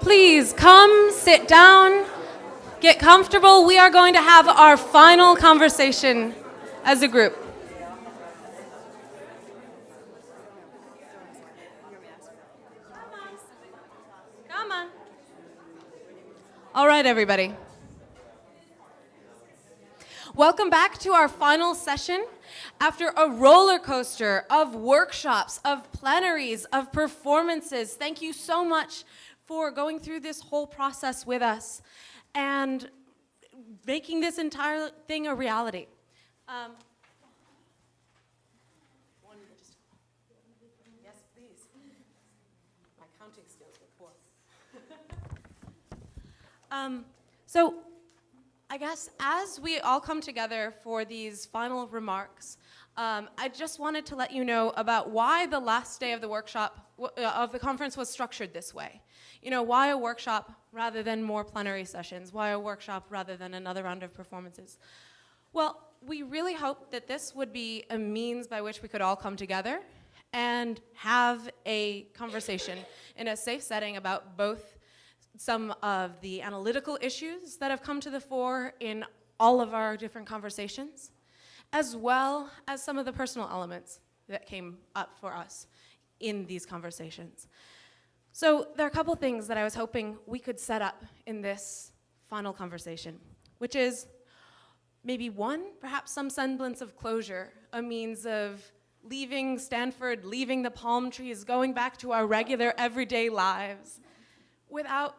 Please come, sit down, get comfortable. We are going to have our final conversation as a group. Come on. All right, everybody. Welcome back to our final session. After a roller coaster of workshops, of plenaries, of performances, thank you so much for going through this whole process with us and making this entire thing a reality. Yes, please. My counting skills were poor. So I guess as we all come together for these final remarks, I just wanted to let you know about why the last day of the workshop, of the conference was structured this way. You know, why a workshop rather than more plenary sessions? Why a workshop rather than another round of performances? Well, we really hoped that this would be a means by which we could all come together and have a conversation in a safe setting about both some of the analytical issues that have come to the fore in all of our different conversations, as well as some of the personal elements that came up for us in these conversations. So there are a couple things that I was hoping we could set up in this final conversation, which is maybe one, perhaps some semblance of closure, a means of leaving Stanford, leaving the palm trees, going back to our regular everyday lives without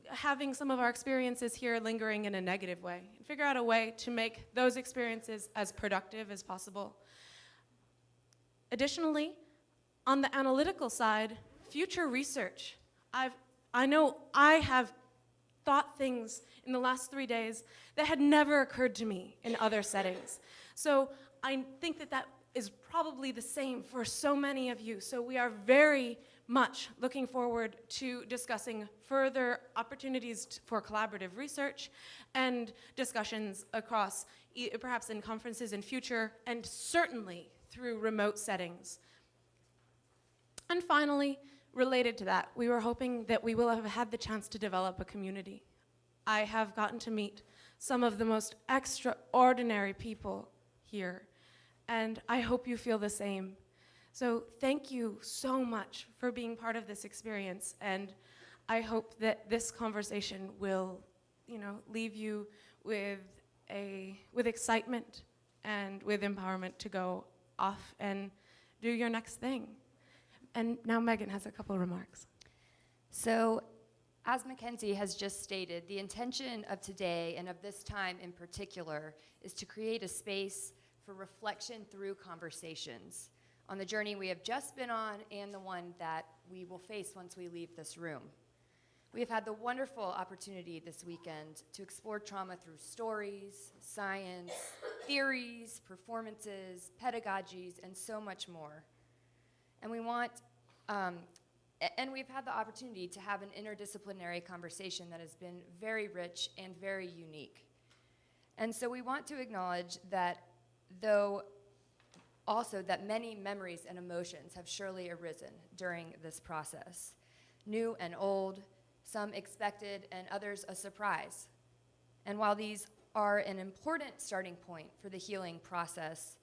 having some of our experiences here lingering in a negative way, and figure out a way to make those experiences as productive as possible. Additionally, on the analytical side, future research. I know I have thought things in the last 3 days that had never occurred to me in other settings. So I think that that is probably the same for so many of you. So we are very much looking forward to discussing further opportunities for collaborative research and discussions across, perhaps in conferences in future, and certainly through remote settings. And finally, related to that, we were hoping that we will have had the chance to develop a community. I have gotten to meet some of the most extraordinary people here, and I hope you feel the same. So thank you so much for being part of this experience, and I hope that this conversation will, leave you with excitement and with empowerment to go off and do your next thing. And now Megan has a couple remarks. So, as Mackenzie has just stated, the intention of today and of this time in particular is to create a space for reflection through conversations on the journey we have just been on and the one that we will face once we leave this room. We have had the wonderful opportunity this weekend to explore trauma through stories, science, theories, performances, pedagogies, and so much more. And we've had the opportunity to have an interdisciplinary conversation that has been very rich and very unique. And so we want to acknowledge that that many memories and emotions have surely arisen during this process. New and old, some expected and others a surprise. And while these are an important starting point for the healing process,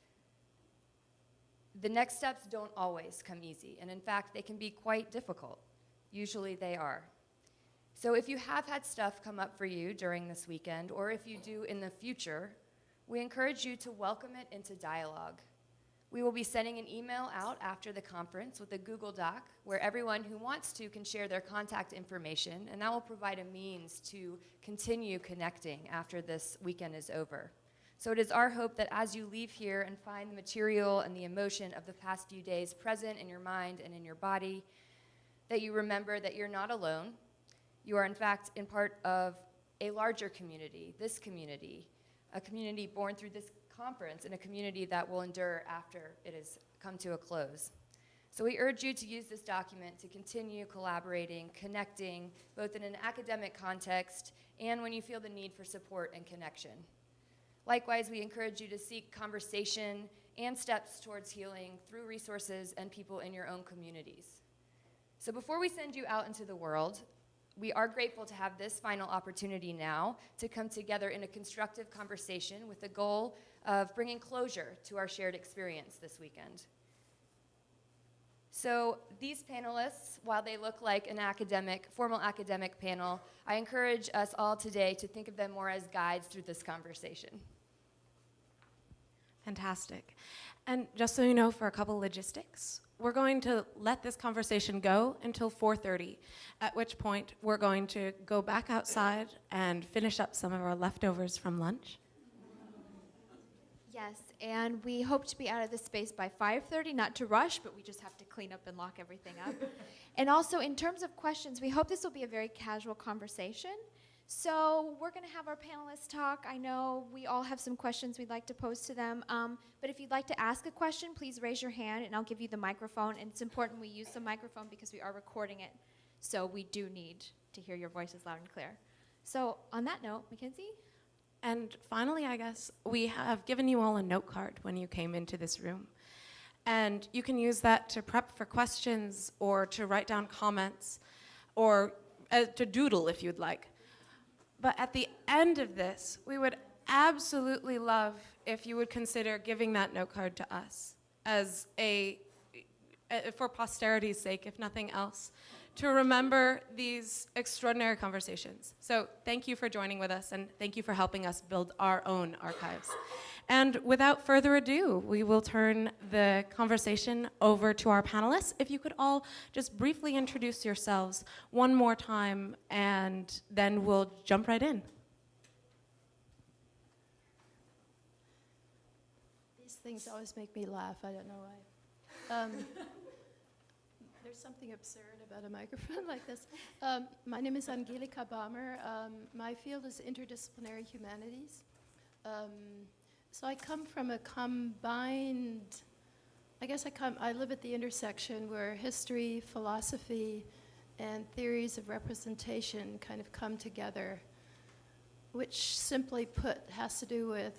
the next steps don't always come easy, and in fact, they can be quite difficult. Usually they are. So if you have had stuff come up for you during this weekend, or if you do in the future, we encourage you to welcome it into dialogue. We will be sending an email out after the conference with a Google Doc where everyone who wants to can share their contact information, and that will provide a means to continue connecting after this weekend is over. So it is our hope that as you leave here and find the material and the emotion of the past few days present in your mind and in your body, that you remember that you're not alone. You are in fact in part of a larger community, this community, a community born through this conference, and a community that will endure after it has come to a close. So we urge you to use this document to continue collaborating, connecting, both in an academic context and when you feel the need for support and connection. Likewise, we encourage you to seek conversation and steps towards healing through resources and people in your own communities. So before we send you out into the world, we are grateful to have this final opportunity now to come together in a constructive conversation with the goal of bringing closure to our shared experience this weekend. So these panelists, while they look like an formal academic panel, I encourage us all today to think of them more as guides through this conversation. Fantastic. And just so you know, for a couple logistics, we're going to let this conversation go until 4:30, at which point we're going to go back outside and finish up some of our leftovers from lunch. Yes, and we hope to be out of this space by 5:30, not to rush, but we just have to clean up and lock everything up. And also, in terms of questions, we hope this will be a very casual conversation. So we're going to have our panelists talk. I know we all have some questions we'd like to pose to them, but if you'd like to ask a question, please raise your hand, and I'll give you the microphone. And it's important we use the microphone because we are recording it, so we do need to hear your voices loud and clear. So on that note, Mackenzie? And finally, I guess, we have given you all a note card when you came into this room. And you can use that to prep for questions or to write down comments or to doodle if you'd like. But at the end of this, we would absolutely love if you would consider giving that note card to us as for posterity's sake, if nothing else, to remember these extraordinary conversations. So thank you for joining with us, and thank you for helping us build our own archives. And without further ado, we will turn the conversation over to our panelists. If you could all just briefly introduce yourselves one more time, and then we'll jump right in. These things always make me laugh. I don't know why. There's something absurd about a microphone like this. My name is Angelika. My field is interdisciplinary humanities. So I come from a combined, I live at the intersection where history, philosophy, and theories of representation kind of come together, which simply put has to do with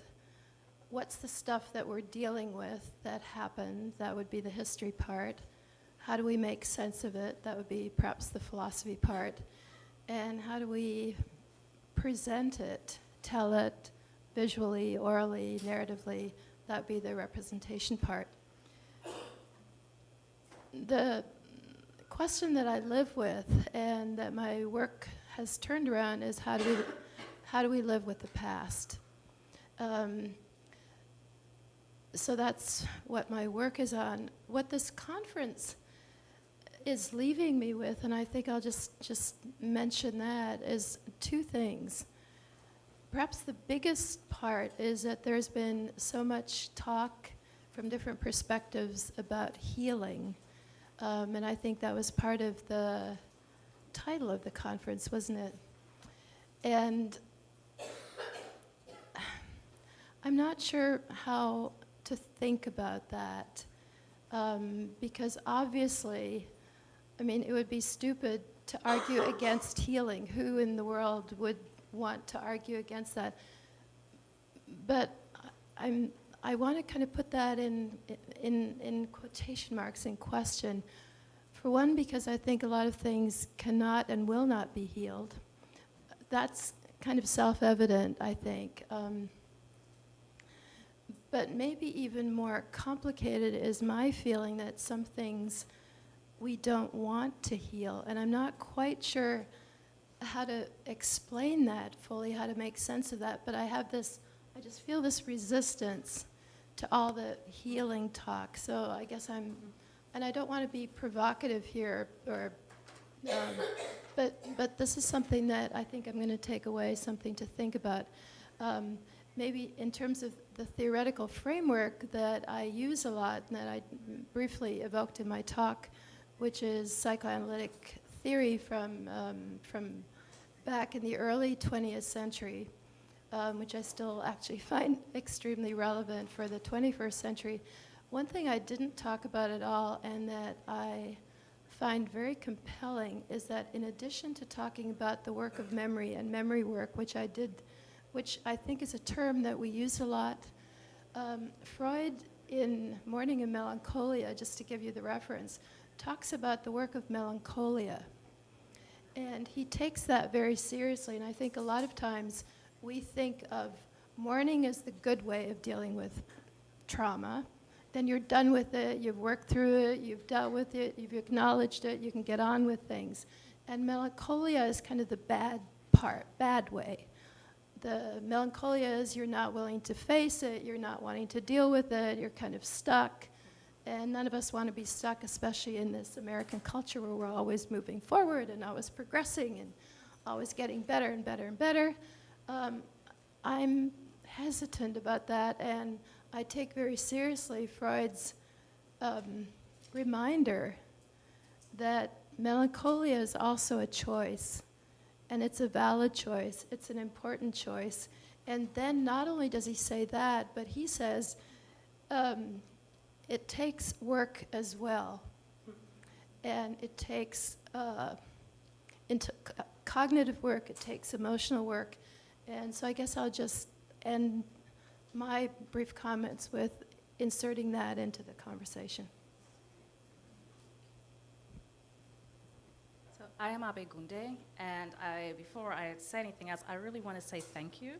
what's the stuff that we're dealing with that happened. That would be the history part. How do we make sense of it? That would be perhaps the philosophy part. And how do we present it, tell it visually, orally, narratively? That would be the representation part. The question that I live with and that my work has turned around is how do we live with the past? So that's what my work is on. What this conference is leaving me with, and I think I'll just mention that, is two things. Perhaps the biggest part is that there's been so much talk from different perspectives about healing, and I think that was part of the title of the conference, wasn't it? And I'm not sure how to think about that, because obviously, it would be stupid to argue against healing. Who in the world would want to argue against that? But I want to kind of put that in quotation marks, in question. For one, because I think a lot of things cannot and will not be healed. That's kind of self-evident, I think. But maybe even more complicated is my feeling that some things we don't want to heal. And I'm not quite sure how to explain that fully, how to make sense of that. But I just feel this resistance to all the healing talk. So I guess and I don't want to be provocative here, but this is something that I think I'm going to take away, something to think about. Maybe in terms of the theoretical framework that I use a lot and that I briefly evoked in my talk, which is psychoanalytic theory from back in the early 20th century, which I still actually find extremely relevant for the 21st century. One thing I didn't talk about at all and that I find very compelling is that in addition to talking about the work of memory and memory work, which I think is a term that we use a lot, Freud in Mourning and Melancholia, just to give you the reference, talks about the work of melancholia. And he takes that very seriously, and I think a lot of times we think of mourning as the good way of dealing with trauma. Then you're done with it, you've worked through it, you've dealt with it, you've acknowledged it, you can get on with things. And melancholia is kind of the bad part, bad way. The melancholia is you're not willing to face it, you're not wanting to deal with it, you're kind of stuck. And none of us want to be stuck, especially in this American culture where we're always moving forward and always progressing and always getting better and better and better. I'm hesitant about that, and I take very seriously Freud's reminder that melancholia is also a choice, and it's a valid choice, it's an important choice. And then not only does he say that, but he says, it takes work as well, and it takes cognitive work, it takes emotional work, and so I guess I'll just end my brief comments with inserting that into the conversation. So I am Abegunde, and before I say anything else, I really want to say thank you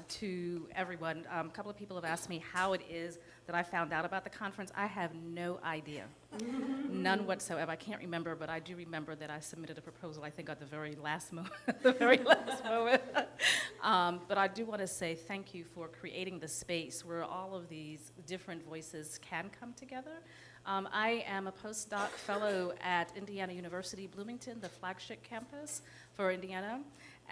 to everyone. A couple of people have asked me how it is that I found out about the conference. I have no idea, none whatsoever. I can't remember, but I do remember that I submitted a proposal, I think, at the very last moment. But I do want to say thank you for creating the space where all of these different voices can come together. I am a postdoc fellow at Indiana University, Bloomington, the flagship campus for Indiana.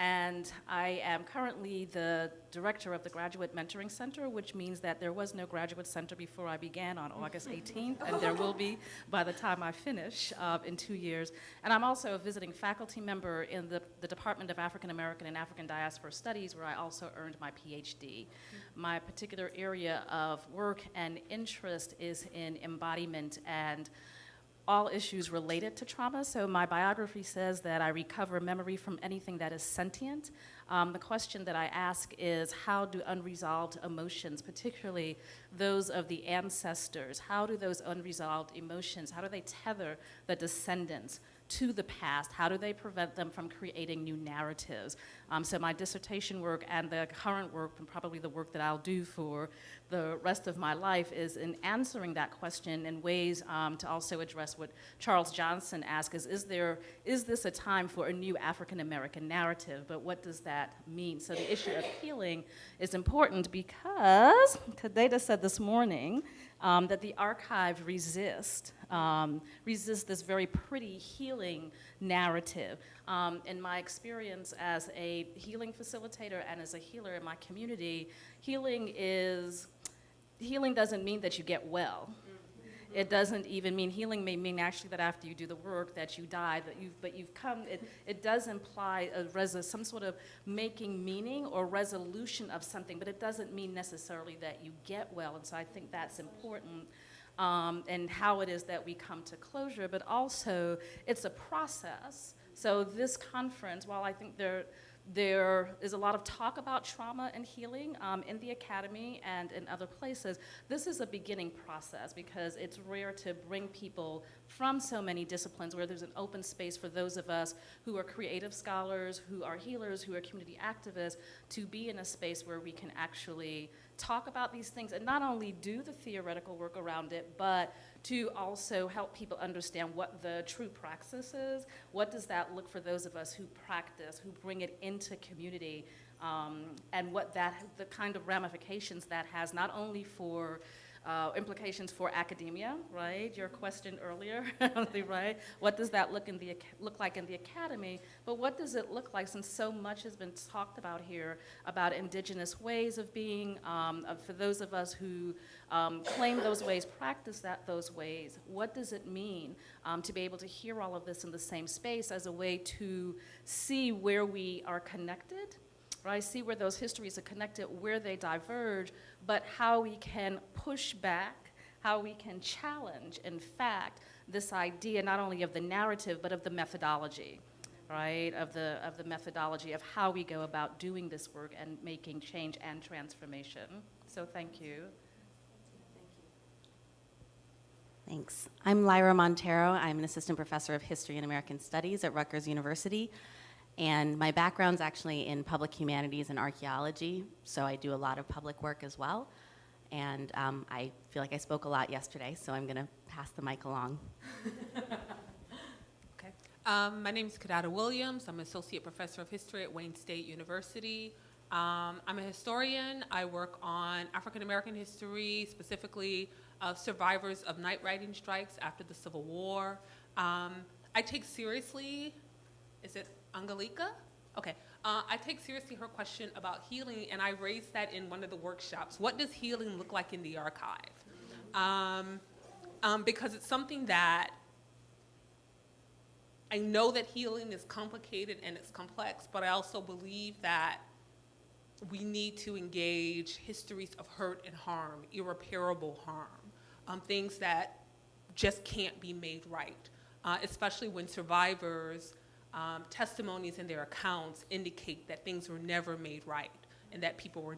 And I am currently the director of the Graduate Mentoring Center, which means that there was no graduate center before I began on August 18th, and there will be by the time I finish in 2 years. And I'm also a visiting faculty member in the Department of African American and African Diaspora Studies, where I also earned my PhD. My particular area of work and interest is in embodiment and all issues related to trauma. So my biography says that I recover memory from anything that is sentient. The question that I ask is, how do unresolved emotions, particularly those of the ancestors, how do those unresolved emotions, how do they tether the descendants to the past? How do they prevent them from creating new narratives? So my dissertation work and the current work, and probably the work that I'll do for the rest of my life, is in answering that question in ways to also address what Charles Johnson asked, is this a time for a new African American narrative? But what does that mean? So the issue of healing is important because Kidada said this morning that the archive resists this very pretty healing narrative. In my experience as a healing facilitator and as a healer in my community, healing doesn't mean that you get well. It doesn't even mean, healing may mean actually that after you do the work that you die, but you've come, it does imply some sort of making meaning or resolution of something, but it doesn't mean necessarily that you get well, and so I think that's important. And how it is that we come to closure, but also it's a process. So this conference, while I think there is a lot of talk about trauma and healing in the academy and in other places, this is a beginning process because it's rare to bring people from so many disciplines where there's an open space for those of us who are creative scholars, who are healers, who are community activists, to be in a space where we can actually talk about these things and not only do the theoretical work around it, but to also help people understand what the true praxis is. What does that look for those of us who practice, who bring it into community, and what the kind of ramifications that has not only for implications for academia, right? Your question earlier, right? What does that look like in the academy? But what does it look like, since so much has been talked about here about indigenous ways of being, for those of us who claim those ways, practice those ways? What does it mean to be able to hear all of this in the same space as a way to see where we are connected? Right, see where those histories are connected, where they diverge, but how we can push back, how we can challenge, in fact, this idea not only of the narrative, but of the methodology, right, of the methodology of how we go about doing this work and making change and transformation. So thank you. Thank Thanks. I'm Lyra Monteiro. I'm an assistant professor of history and American studies at Rutgers University. And my background's actually in public humanities and archaeology, so I do a lot of public work as well. And I feel like I spoke a lot yesterday, so I'm going to pass the mic along. Okay. My name is Kidada Williams. I'm an associate professor of history at Wayne State University. I'm a historian. I work on African American history, specifically survivors of night riding strikes after the Civil War. I take seriously, is it Angelika? Okay. I take seriously her question about healing, and I raised that in one of the workshops. What does healing look like in the archive? Because it's something that I know that healing is complicated and it's complex, but I also believe that we need to engage histories of hurt and harm, irreparable harm, things that just can't be made right, especially when survivors' testimonies and their accounts indicate that things were never made right and that people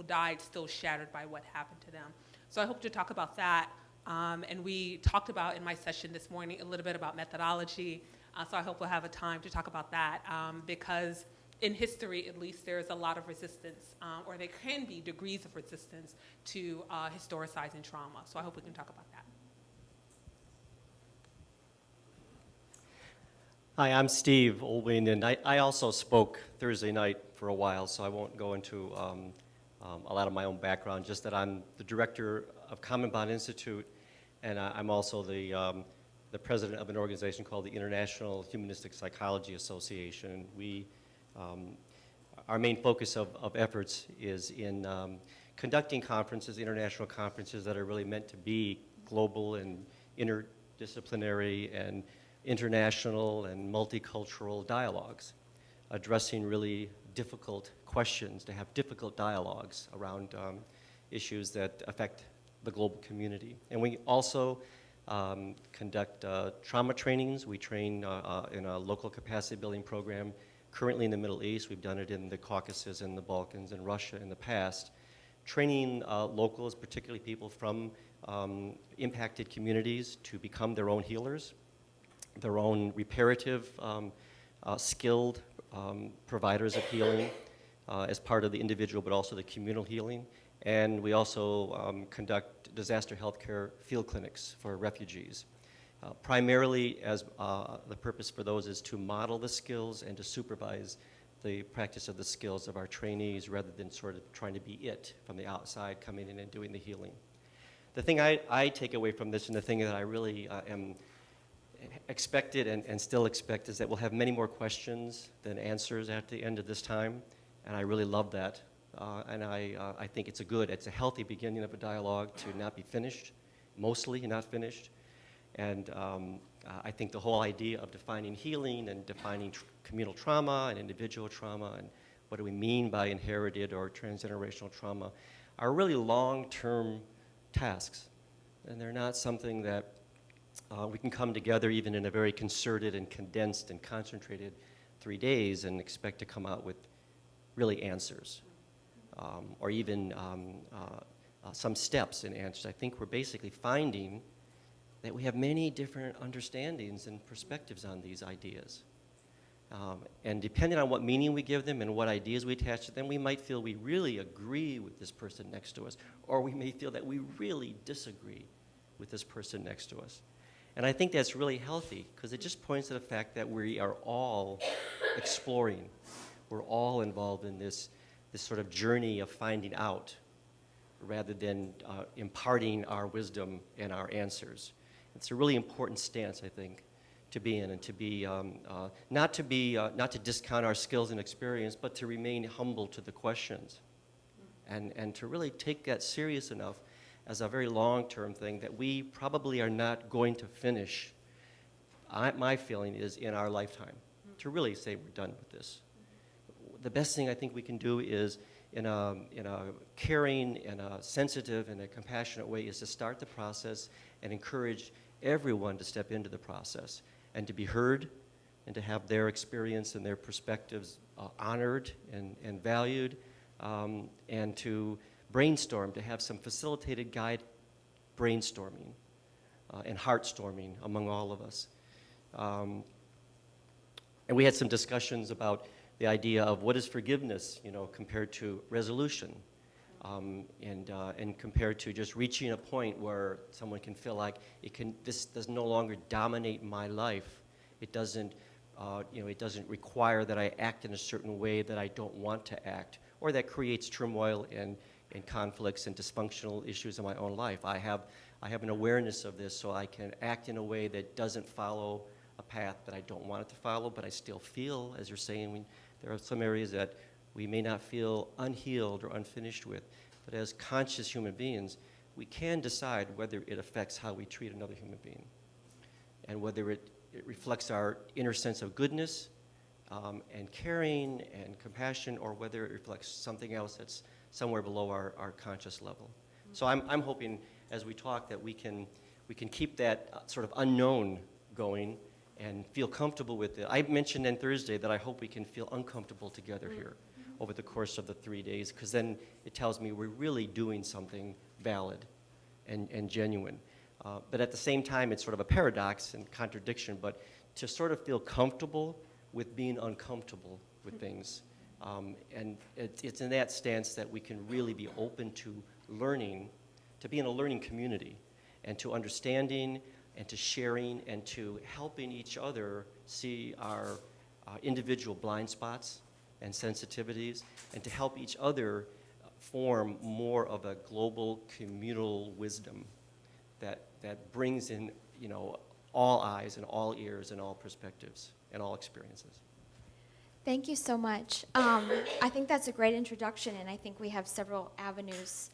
died still shattered by what happened to them. So I hope to talk about that. And we talked about in my session this morning a little bit about methodology. So I hope we'll have a time to talk about that because in history, at least, there's a lot of resistance, or there can be degrees of resistance to historicizing trauma. So I hope we can talk about that. Hi, I'm Steve Olweean, and I also spoke Thursday night for a while, so I won't go into a lot of my own background, just that I'm the director of Common Bond Institute, and I'm also the president of an organization called the International Humanistic Psychology Association. Our main focus of efforts is in conducting conferences, international conferences that are really meant to be global and interdisciplinary and international and multicultural dialogues, addressing really difficult questions, to have difficult dialogues around issues that affect the global community. And we also conduct trauma trainings. We train in a local capacity building program currently in the Middle East. We've done it in the Caucasus and the Balkans and Russia in the past, training locals, particularly people from impacted communities, to become their own healers, their own reparative, skilled providers of healing as part of the individual but also the communal healing. And we also conduct disaster healthcare field clinics for refugees. Primarily as the purpose for those is to model the skills and to supervise the practice of the skills of our trainees rather than sort of trying to be it from the outside coming in and doing the healing. The thing I take away from this and the thing that I really am expected and still expect is that we'll have many more questions than answers at the end of this time, and I really love that. And I think it's a healthy beginning of a dialogue to not be finished, mostly not finished. And I think the whole idea of defining healing and defining communal trauma and individual trauma and what do we mean by inherited or transgenerational trauma are really long-term tasks. And they're not something that we can come together even in a very concerted and condensed and concentrated 3 days and expect to come out with really answers or even some steps in answers. I think we're basically finding that we have many different understandings and perspectives on these ideas. And depending on what meaning we give them and what ideas we attach to them, we might feel we really agree with this person next to us, or we may feel that we really disagree with this person next to us. And I think that's really healthy because it just points to the fact that we are all exploring. We're all involved in this sort of journey of finding out rather than imparting our wisdom and our answers. It's a really important stance, I think, to be in and to be, not to discount our skills and experience, but to remain humble to the questions and to really take that serious enough as a very long-term thing that we probably are not going to finish, my feeling is, in our lifetime, to really say we're done with this. The best thing I think we can do is, in a caring, in a sensitive, and a compassionate way, is to start the process and encourage everyone to step into the process and to be heard and to have their experience and their perspectives honored and valued, and to brainstorm, to have some facilitated guide brainstorming and heartstorming among all of us. And we had some discussions about the idea of what is forgiveness, compared to resolution, and compared to just reaching a point where someone can feel like this does no longer dominate my life. It doesn't, it doesn't require that I act in a certain way that I don't want to act, or that creates turmoil and conflicts and dysfunctional issues in my own life. I have an awareness of this, so I can act in a way that doesn't follow a path that I don't want it to follow, but I still feel, as you're saying, there are some areas that we may not feel unhealed or unfinished with, but as conscious human beings, we can decide whether it affects how we treat another human being, and whether it reflects our inner sense of goodness and caring and compassion, or whether it reflects something else that's somewhere below our conscious level. So I'm hoping, as we talk, that we can keep that sort of unknown going and feel comfortable with it. I mentioned on Thursday that I hope we can feel uncomfortable together here over the course of the 3 days, because then it tells me we're really doing something valid and genuine. But at the same time, it's sort of a paradox and contradiction, but to sort of feel comfortable with being uncomfortable with things. And it's in that stance that we can really be open to learning, to be in a learning community, and to understanding and to sharing and to helping each other see our individual blind spots and sensitivities, and to help each other form more of a global communal wisdom that brings in, all eyes and all ears and all perspectives and all experiences. Thank you so much. I think that's a great introduction, and I think we have several avenues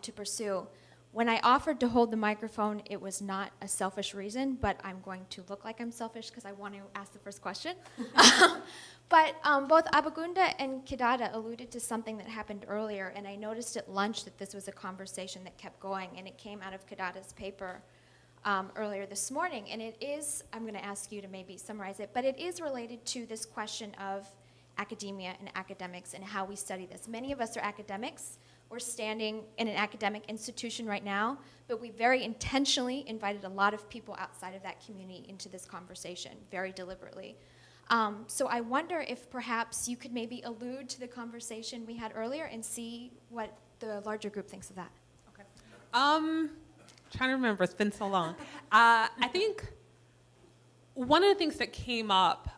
to pursue. When I offered to hold the microphone, it was not a selfish reason, but I'm going to look like I'm selfish because I want to ask the first question. But both Abegunde and Kidada alluded to something that happened earlier, and I noticed at lunch that this was a conversation that kept going, and it came out of Kidada's paper earlier this morning. And it is, I'm going to ask you to maybe summarize it, but it is related to this question of academia and academics and how we study this. Many of us are academics. We're standing in an academic institution right now, but we very intentionally invited a lot of people outside of that community into this conversation, very deliberately. So I wonder if perhaps you could maybe allude to the conversation we had earlier and see what the larger group thinks of that. Okay. Trying to remember, it's been so long. I think one of the things that came up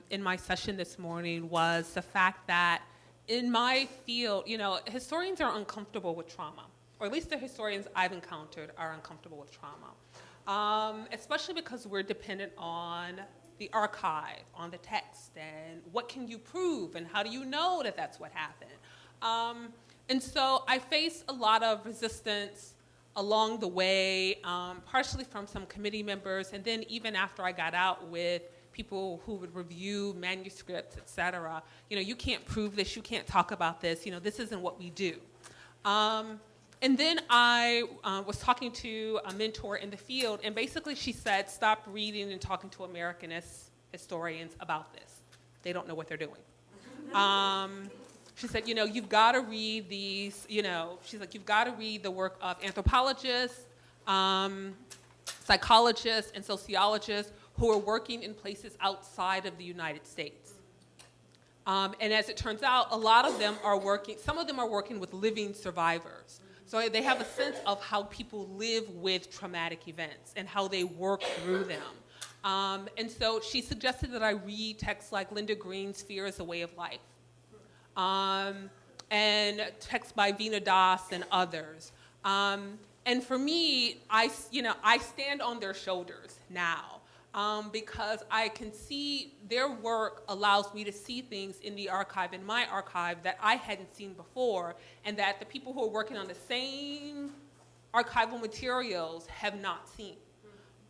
in my session this morning was the fact that in my field, historians are uncomfortable with trauma, or at least the historians I've encountered are uncomfortable with trauma, especially because we're dependent on the archive, on the text, and what can you prove, and how do you know that that's what happened? And so I faced a lot of resistance along the way, partially from some committee members, and then even after I got out with people who would review manuscripts, et cetera. You can't prove this, you can't talk about this, this isn't what we do. And then I was talking to a mentor in the field, and basically she said, stop reading and talking to American historians about this. They don't know what they're doing. She said, you've got to read these, she's like, you've got to read the work of anthropologists, psychologists, and sociologists who are working in places outside of the United States. And as it turns out, a lot of them are working, some of them are working with living survivors. So they have a sense of how people live with traumatic events and how they work through them. And so she suggested that I read texts like Linda Green's Fear is a Way of Life, and texts by Veena Das and others. And for me, I stand on their shoulders now. Because I can see their work allows me to see things in the archive, in my archive, that I hadn't seen before, and that the people who are working on the same archival materials have not seen.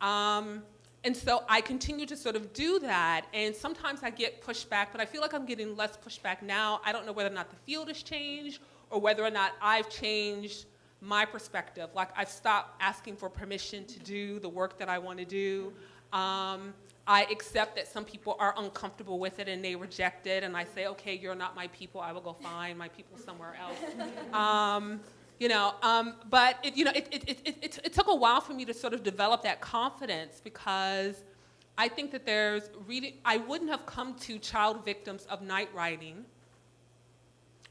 And so I continue to sort of do that, and sometimes I get pushback, but I feel like I'm getting less pushback now. I don't know whether or not the field has changed, or whether or not I've changed my perspective. Like, I've stopped asking for permission to do the work that I want to do. I accept that some people are uncomfortable with it and they reject it, and I say, okay, you're not my people, I will go find my people somewhere else. But it took a while for me to sort of develop that confidence, because I think that I wouldn't have come to child victims of night writing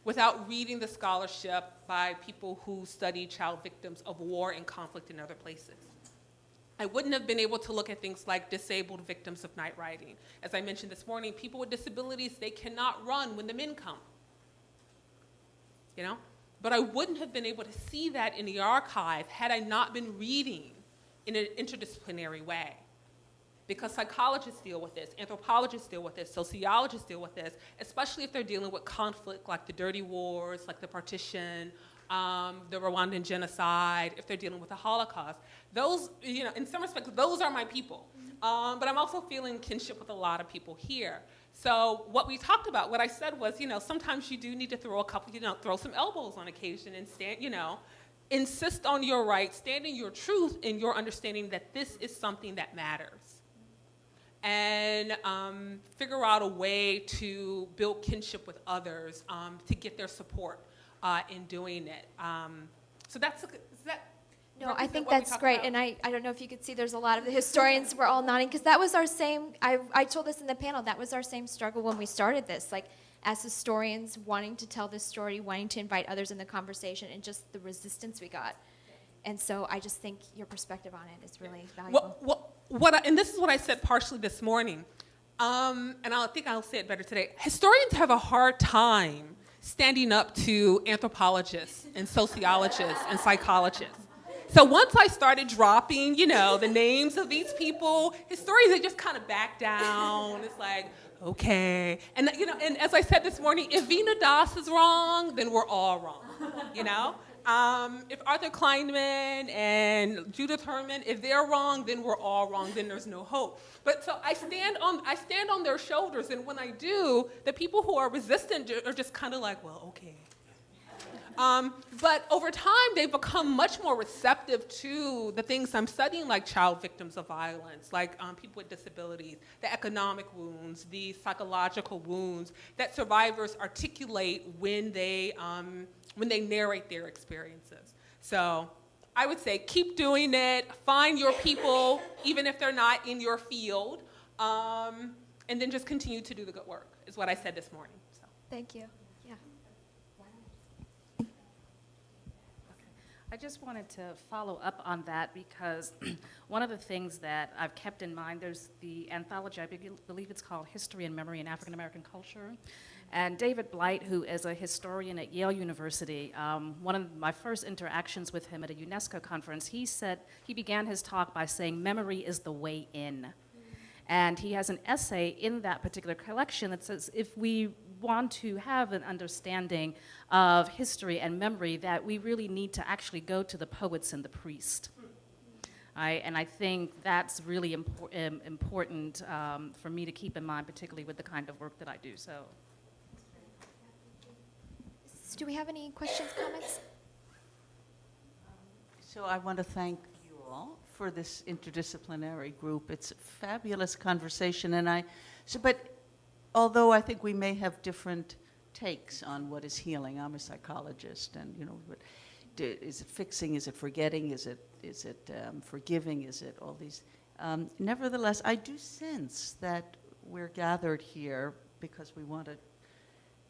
without reading the scholarship by people who study child victims of war and conflict in other places. I wouldn't have been able to look at things like disabled victims of night riding. As I mentioned this morning, people with disabilities, they cannot run when the men come, But I wouldn't have been able to see that in the archive had I not been reading in an interdisciplinary way. Because psychologists deal with this, anthropologists deal with this, sociologists deal with this, especially if they're dealing with conflict like the dirty wars, like the partition, the Rwandan genocide, if they're dealing with the Holocaust. Those, in some respects, those are my people. But I'm also feeling kinship with a lot of people here. So what we talked about, what I said was, sometimes you do need to throw throw some elbows on occasion and stand, insist on your rights, stand in your truth, and your understanding that this is something that matters. And figure out a way to build kinship with others to get their support in doing it. So does that No, I think what we that's talked great, about? and I don't know if you could see, there's a lot of the historians were all nodding, because that was our same, I told this in the panel, that was our same struggle when we started this, like, as historians, wanting to tell this story, wanting to invite others in the conversation, and just the resistance we got. And so I just think your perspective on it is really valuable. And this is what I said partially this morning, and I think I'll say it better today. Historians have a hard time standing up to anthropologists and sociologists and psychologists. So once I started dropping, the names of these people, historians, they just kind of back down. It's like, okay. And, and as I said this morning, if Veena Das is wrong, then we're all wrong, If Arthur Kleinman and Judith Herman, if they're wrong, then we're all wrong, then there's no hope. But so I stand on their shoulders, and when I do, the people who are resistant are just kind of like, well, okay. But over time, they've become much more receptive to the things I'm studying, like child victims of violence, like people with disabilities, the economic wounds, the psychological wounds that survivors articulate when they narrate their experiences. So I would say keep doing it, find your people, even if they're not in your field, and then just continue to do the good work, is what I said this morning. So. Thank you. Yeah. I just wanted to follow up on that, because one of the things that I've kept in mind, there's the anthology, I believe it's called History and Memory in African American Culture. And David Blight, who is a historian at Yale University, one of my first interactions with him at a UNESCO conference, he began his talk by saying, memory is the way in. And he has an essay in that particular collection that says, if we want to have an understanding of history and memory, that we really need to actually go to the poets and the priest. And I think that's really important for me to keep in mind, particularly with the kind of work that I do. So. Do we have any questions, comments? So I want to thank you all for this interdisciplinary group. It's a fabulous conversation, but although I think we may have different takes on what is healing, I'm a psychologist, and is it fixing? Is it forgetting? Is it forgiving? Is it all these? Nevertheless, I do sense that we're gathered here because we want to,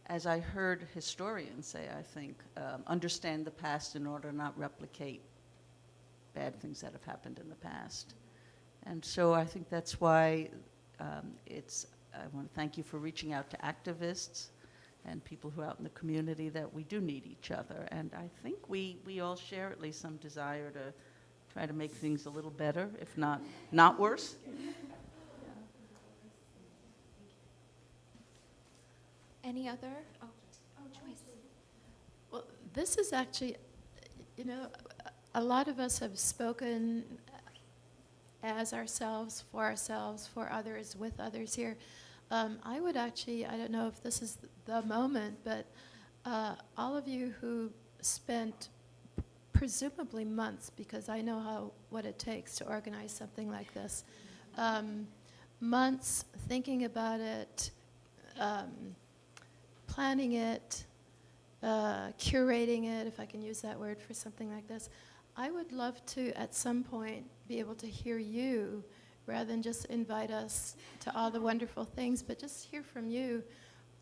as I heard historians say, I think, understand the past in order to not replicate bad things that have happened in the past. And so I think that's why I want to thank you for reaching out to activists and people who are out in the community, that we do need each other. And I think we all share at least some desire to try to make things a little better, if not worse. Any other? Oh, Joyce. Well, this is actually, a lot of us have spoken as ourselves, for others, with others here. I would actually, I don't know if this is the moment, but all of you who spent presumably months, because I know what it takes to organize something like this, months thinking about it, planning it, curating it, if I can use that word for something like this. I would love to, at some point, be able to hear you rather than just invite us to all the wonderful things, but just hear from you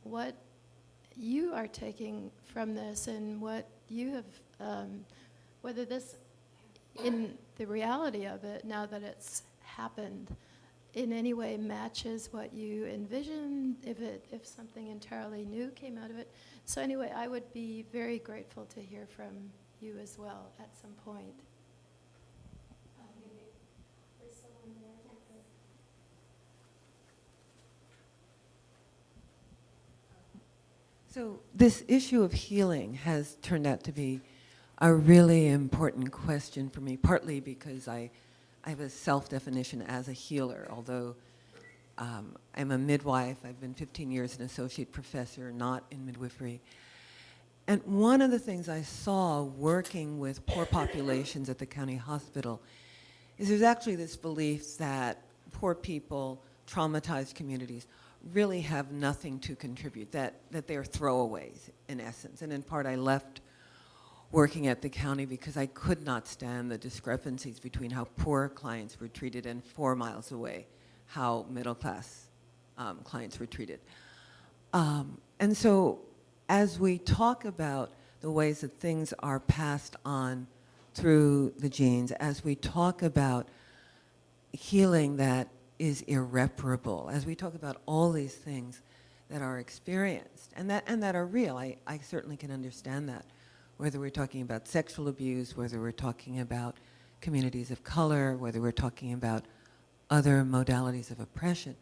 what you are taking from this and what you have, whether this, in the reality of it, now that it's happened, in any way matches what you envisioned, if something entirely new came out of it. So anyway, I would be very grateful to hear from you as well at some point. So this issue of healing has turned out to be a really important question for me, partly because I have a self-definition as a healer, although I'm a midwife. I've been 15 years an associate professor, not in midwifery. And one of the things I saw working with poor populations at the county hospital is there's actually this belief that poor people, traumatized communities, really have nothing to contribute, that they are throwaways in essence. And in part I left working at the county because I could not stand the discrepancies between how poor clients were treated and 4 miles away how middle-class clients were treated. And so as we talk about the ways that things are passed on through the genes, as we talk about healing that is irreparable, as we talk about all these things that are experienced and that are real, I certainly can understand that, whether we're talking about sexual abuse, whether we're talking about communities of color, whether we're talking about other modalities of oppression.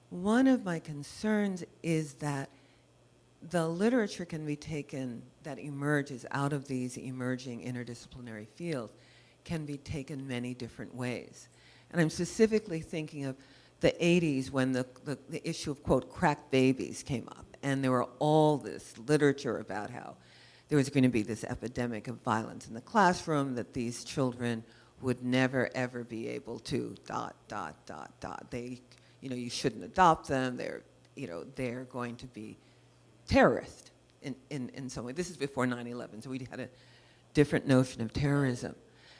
One of my concerns is that the literature can be taken that emerges out of these emerging interdisciplinary fields can be taken many different ways. And I'm specifically thinking of the 80s when the issue of, quote, crack babies came up. And there were all this literature about how there was going to be this epidemic of violence in the classroom, that these children would never, ever be able to ... They, you shouldn't adopt them. They're going to be terrorist in some way. This is before 9/11, so we had a different notion of terrorism.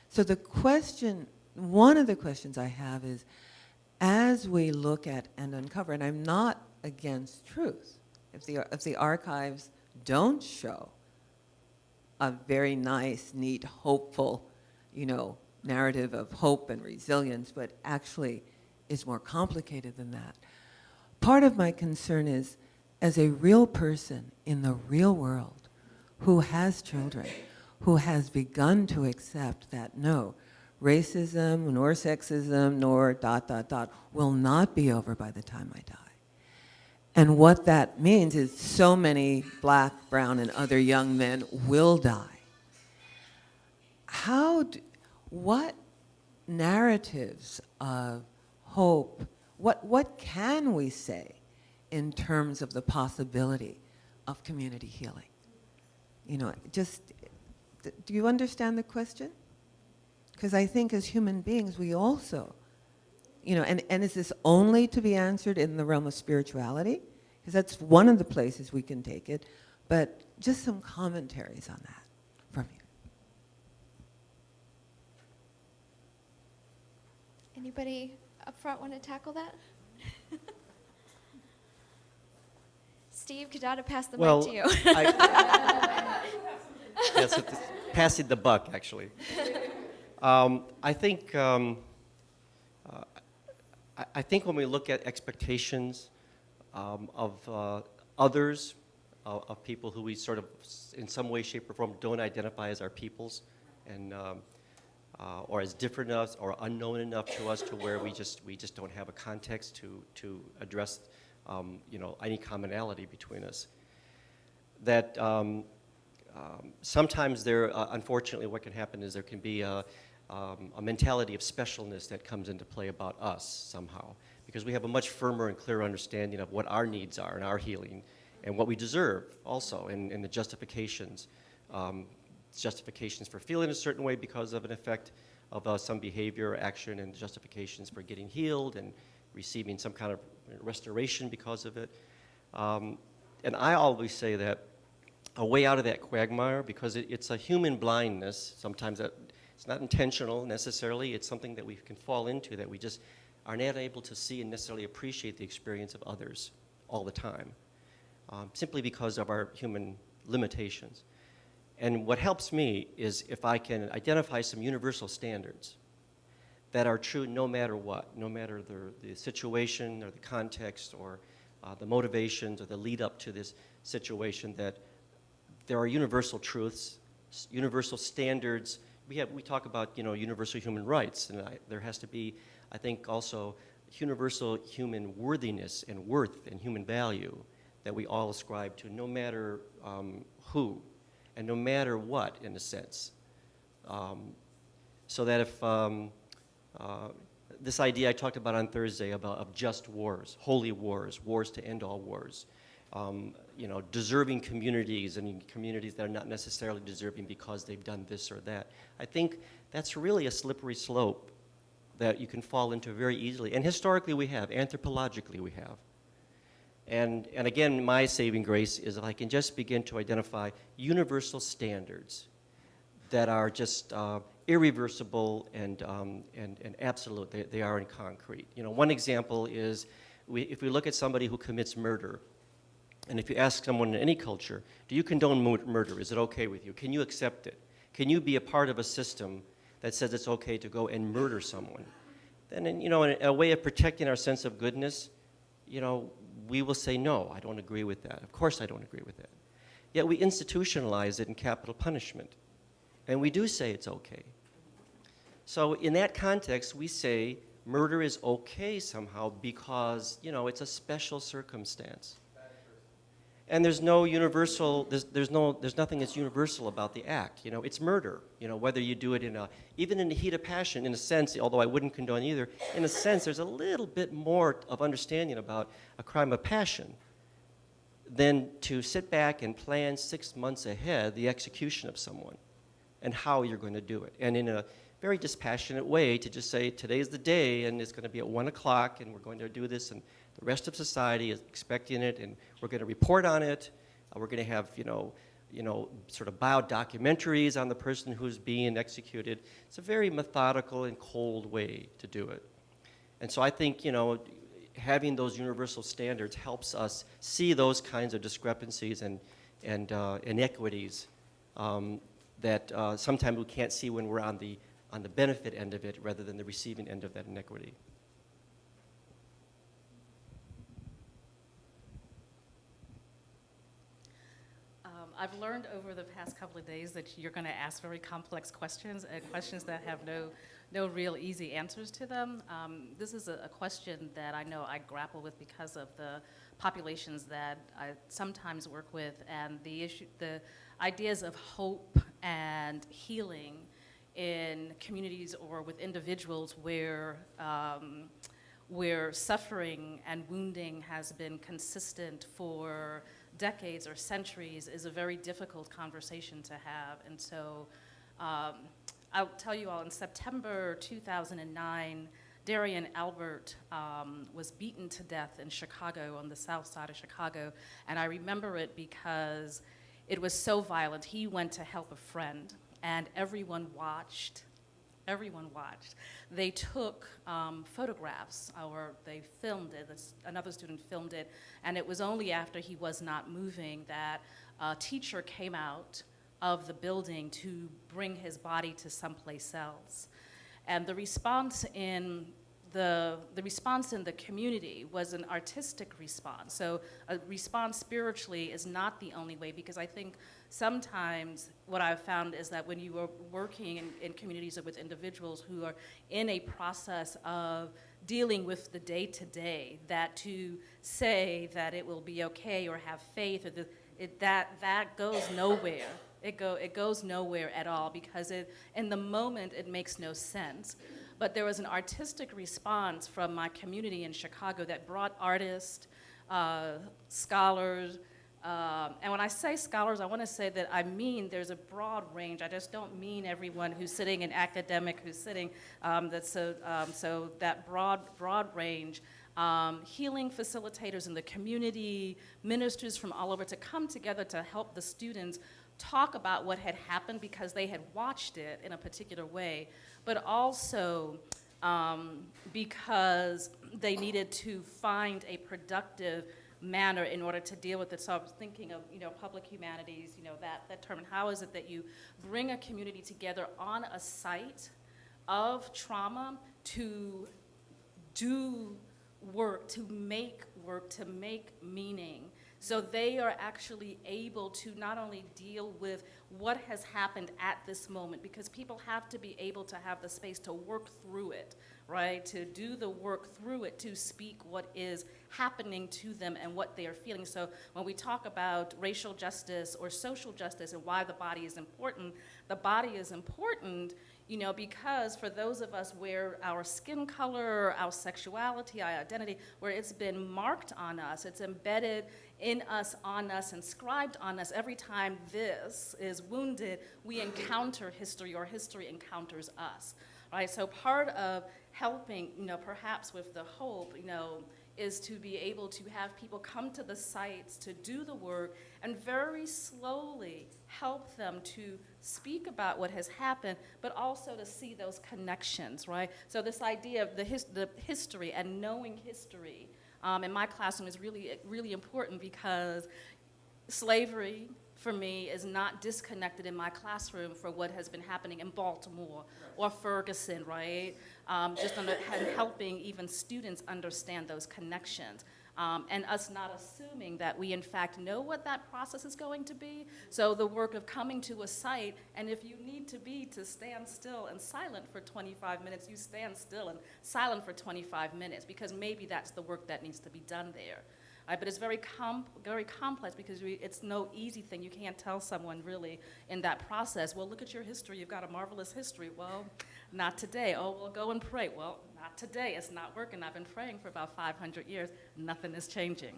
So the question, one of the questions I have is, as we look at and uncover, and I'm not against truth, if the archives don't show a very nice, neat, hopeful, narrative of hope and resilience, but actually is more complicated than that. Part of my concern is, as a real person in the real world who has children, who has begun to accept that no, racism nor sexism nor ... will not be over by the time I die. And what that means is so many black, brown, and other young men will die. What narratives of hope, what can we say in terms of the possibility of community healing? Do you understand the question? Because I think as human beings, we also, and is this only to be answered in the realm of spirituality? Because that's one of the places we can take it, but just some commentaries on that from you. Anybody up front want to tackle that? Steve, Kidada, pass the mic to you. Yes, it's passing the buck, actually. I think when we look at expectations of others, of people who we sort of, in some way, shape, or form, don't identify as our peoples, and or as different enough or unknown enough to us to where we just don't have a context to address any commonality between us. That sometimes there, unfortunately, what can happen is there can be a mentality of specialness that comes into play about us somehow, because we have a much firmer and clearer understanding of what our needs are and our healing and what we deserve also, and the justifications. Justifications for feeling a certain way because of an effect of some behavior or action, and justifications for getting healed and receiving some kind of restoration because of it. And I always say that a way out of that quagmire, because it's a human blindness. Sometimes it's not intentional necessarily. It's something that we can fall into, that we just are not able to see and necessarily appreciate the experience of others all the time, simply because of our human limitations. And what helps me is if I can identify some universal standards that are true no matter what, no matter the situation or the context or the motivations or the lead up to this situation, that there are universal truths, universal standards. We talk about, universal human rights, and there has to be, I think, also universal human worthiness and worth and human value that we all ascribe to, no matter who and no matter what, in a sense. So that if this idea I talked about on Thursday of just wars, holy wars, wars to end all wars, deserving communities and communities that are not necessarily deserving because they've done this or that. I think that's really a slippery slope that you can fall into very easily. And historically we have, anthropologically we have. And again, my saving grace is if I can just begin to identify universal standards that are just irreversible and absolute. They are in concrete. One example is if we look at somebody who commits murder, and if you ask someone in any culture, do you condone murder? Is it okay with you? Can you accept it? Can you be a part of a system that says it's okay to go and murder someone? Then, in a way of protecting our sense of goodness, we will say, no, I don't agree with that. Of course I don't agree with that. Yet we institutionalize it in capital punishment. And we do say it's okay. So in that context, we say murder is okay somehow because, it's a special circumstance. And there's no universal, there's nothing that's universal about the act. It's murder. Whether you do it even in the heat of passion, in a sense, although I wouldn't condone either, in a sense, there's a little bit more of understanding about a crime of passion than to sit back and plan 6 months ahead the execution of someone and how you're going to do it. And in a very dispassionate way to just say, today's the day, and it's going to be at 1 o'clock, and we're going to do this, and the rest of society is expecting it, and we're going to report on it. We're going to have, sort of bio-documentaries on the person who's being executed. It's a very methodical and cold way to do it. And so I think, having those universal standards helps us see those kinds of discrepancies and inequities that sometimes we can't see when we're on the benefit end of it rather than the receiving end of that inequity. I've learned over the past couple of days that you're going to ask very complex questions, questions that have no real easy answers to them. This is a question that I know I grapple with because of the populations that I sometimes work with, and the ideas of hope and healing in communities or with individuals where suffering and wounding has been consistent for decades or centuries is a very difficult conversation to have. And so I'll tell you all, in September 2009, Darian Albert was beaten to death in Chicago, on the south side of Chicago. And I remember it because it was so violent. He went to help a friend, and everyone watched. Everyone watched. They took photographs, or they filmed it. Another student filmed it, and it was only after he was not moving that a teacher came out of the building to bring his body to someplace else. And the response in the community was an artistic response. So a response spiritually is not the only way, because I think sometimes what I've found is that when you are working in communities or with individuals who are in a process of dealing with the day-to-day, that to say that it will be okay or have faith, or that goes nowhere. It goes nowhere at all, because in the moment it makes no sense. But there was an artistic response from my community in Chicago that brought artists, scholars, and when I say scholars, I want to say that I mean there's a broad range. I just don't mean everyone who's sitting in academic, who's sitting, so that broad range healing facilitators in the community, ministers from all over to come together to help the students talk about what had happened because they had watched it in a particular way, but also because they needed to find a productive manner in order to deal with it. So I was thinking of, public humanities, that term, and how is it that you bring a community together on a site of trauma to do work, to make meaning. So they are actually able to not only deal with what has happened at this moment, because people have to be able to have the space to work through it, right? To do the work through it, to speak what is happening to them and what they are feeling. So when we talk about racial justice or social justice and why the body is important, the body is important, because for those of us where our skin color, our sexuality, our identity, where it's been marked on us, it's embedded in us, on us, inscribed on us, every time this is wounded, we encounter history or history encounters us, right? So part of helping, perhaps with the hope, is to be able to have people come to the sites to do the work and very slowly help them to speak about what has happened, but also to see those connections, right? So this idea of the history and knowing history in my classroom is really, really important, because slavery, for me, is not disconnected in my classroom for what has been happening in Baltimore or Ferguson, right? Helping even students understand those connections. And us not assuming that we in fact know what that process is going to be. So the work of coming to a site, and if you need to stand still and silent for 25 minutes, you stand still and silent for 25 minutes, because maybe that's the work that needs to be done there. But it's very complex, because it's no easy thing. You can't tell someone really in that process, well, look at your history. You've got a marvelous history. Well, not today. Oh, well, go and pray. Well, not today. It's not working. I've been praying for about 500 years. Nothing is changing.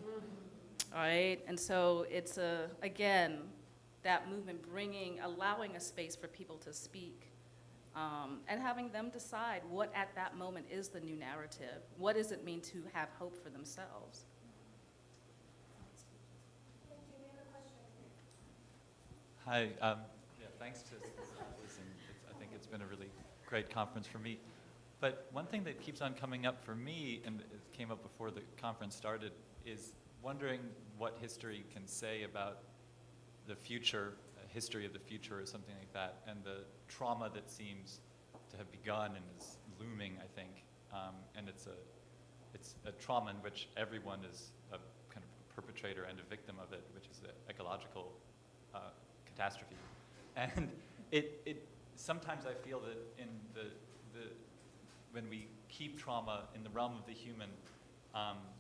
All right? And so it's, again, that movement allowing a space for people to speak, and having them decide what at that moment is the new narrative. What does it mean to have hope for themselves? Hi, thanks to Liz, and I think it's been a really great conference for me. But one thing that keeps on coming up for me, and it came up before the conference started, is wondering what history can say about the future, a history of the future or something like that, and the trauma that seems to have begun and is looming, I think. And it's a trauma in which everyone is a kind of a perpetrator and a victim of it, which is the ecological catastrophe. And it sometimes I feel that in when we keep trauma in the realm of the human,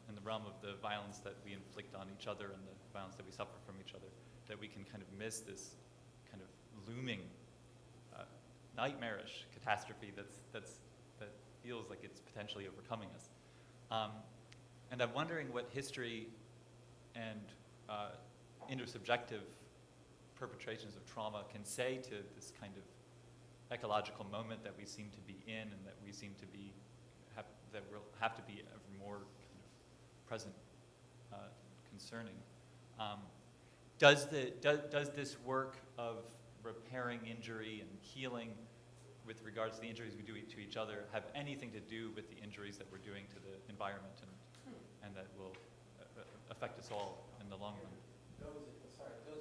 in the realm of the violence that we inflict on each other and the violence that we suffer from each other, that we can kind of miss this kind of looming, nightmarish catastrophe that feels like it's potentially overcoming us. And I'm wondering what history and intersubjective perpetrations of trauma can say to this kind of ecological moment that we seem to be in, and that we seem to be that will have to be ever more kind of present, concerning. Does this work of repairing injury and healing with regards to the injuries we do to each other have anything to do with the injuries that we're doing to the environment, and that will affect us all in the long run? Those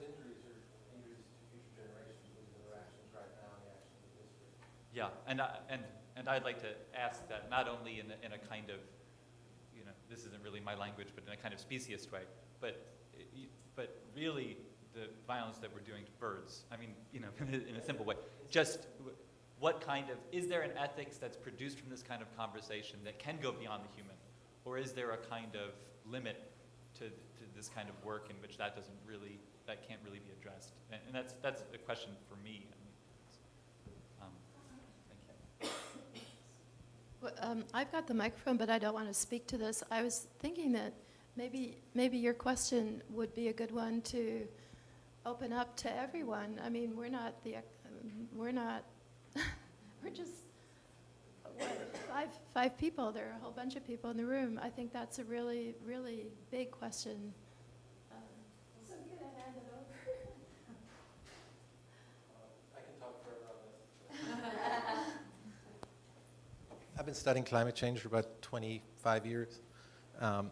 injuries are injuries to future generations with their actions right now and the actions of history. Yeah, and I'd like to ask that not only in a kind of, this isn't really my language, but in a kind of speciest way, but really the violence that we're doing to birds. I mean, in a simple way. Just what kind of, is there an ethics that's produced from this kind of conversation that can go beyond the human? Or is there a kind of limit to this kind of work in which that can't really be addressed? And that's a question for me. Thank you. Well, I've got the microphone, but I don't want to speak to this. I was thinking that maybe your question would be a good one to open up to everyone. I mean, we're just, five people. There are a whole bunch of people in the room. I think that's a really, really big question. So I'm going to hand it over. I can talk forever on this. I've been studying climate change for about 25 years. I'm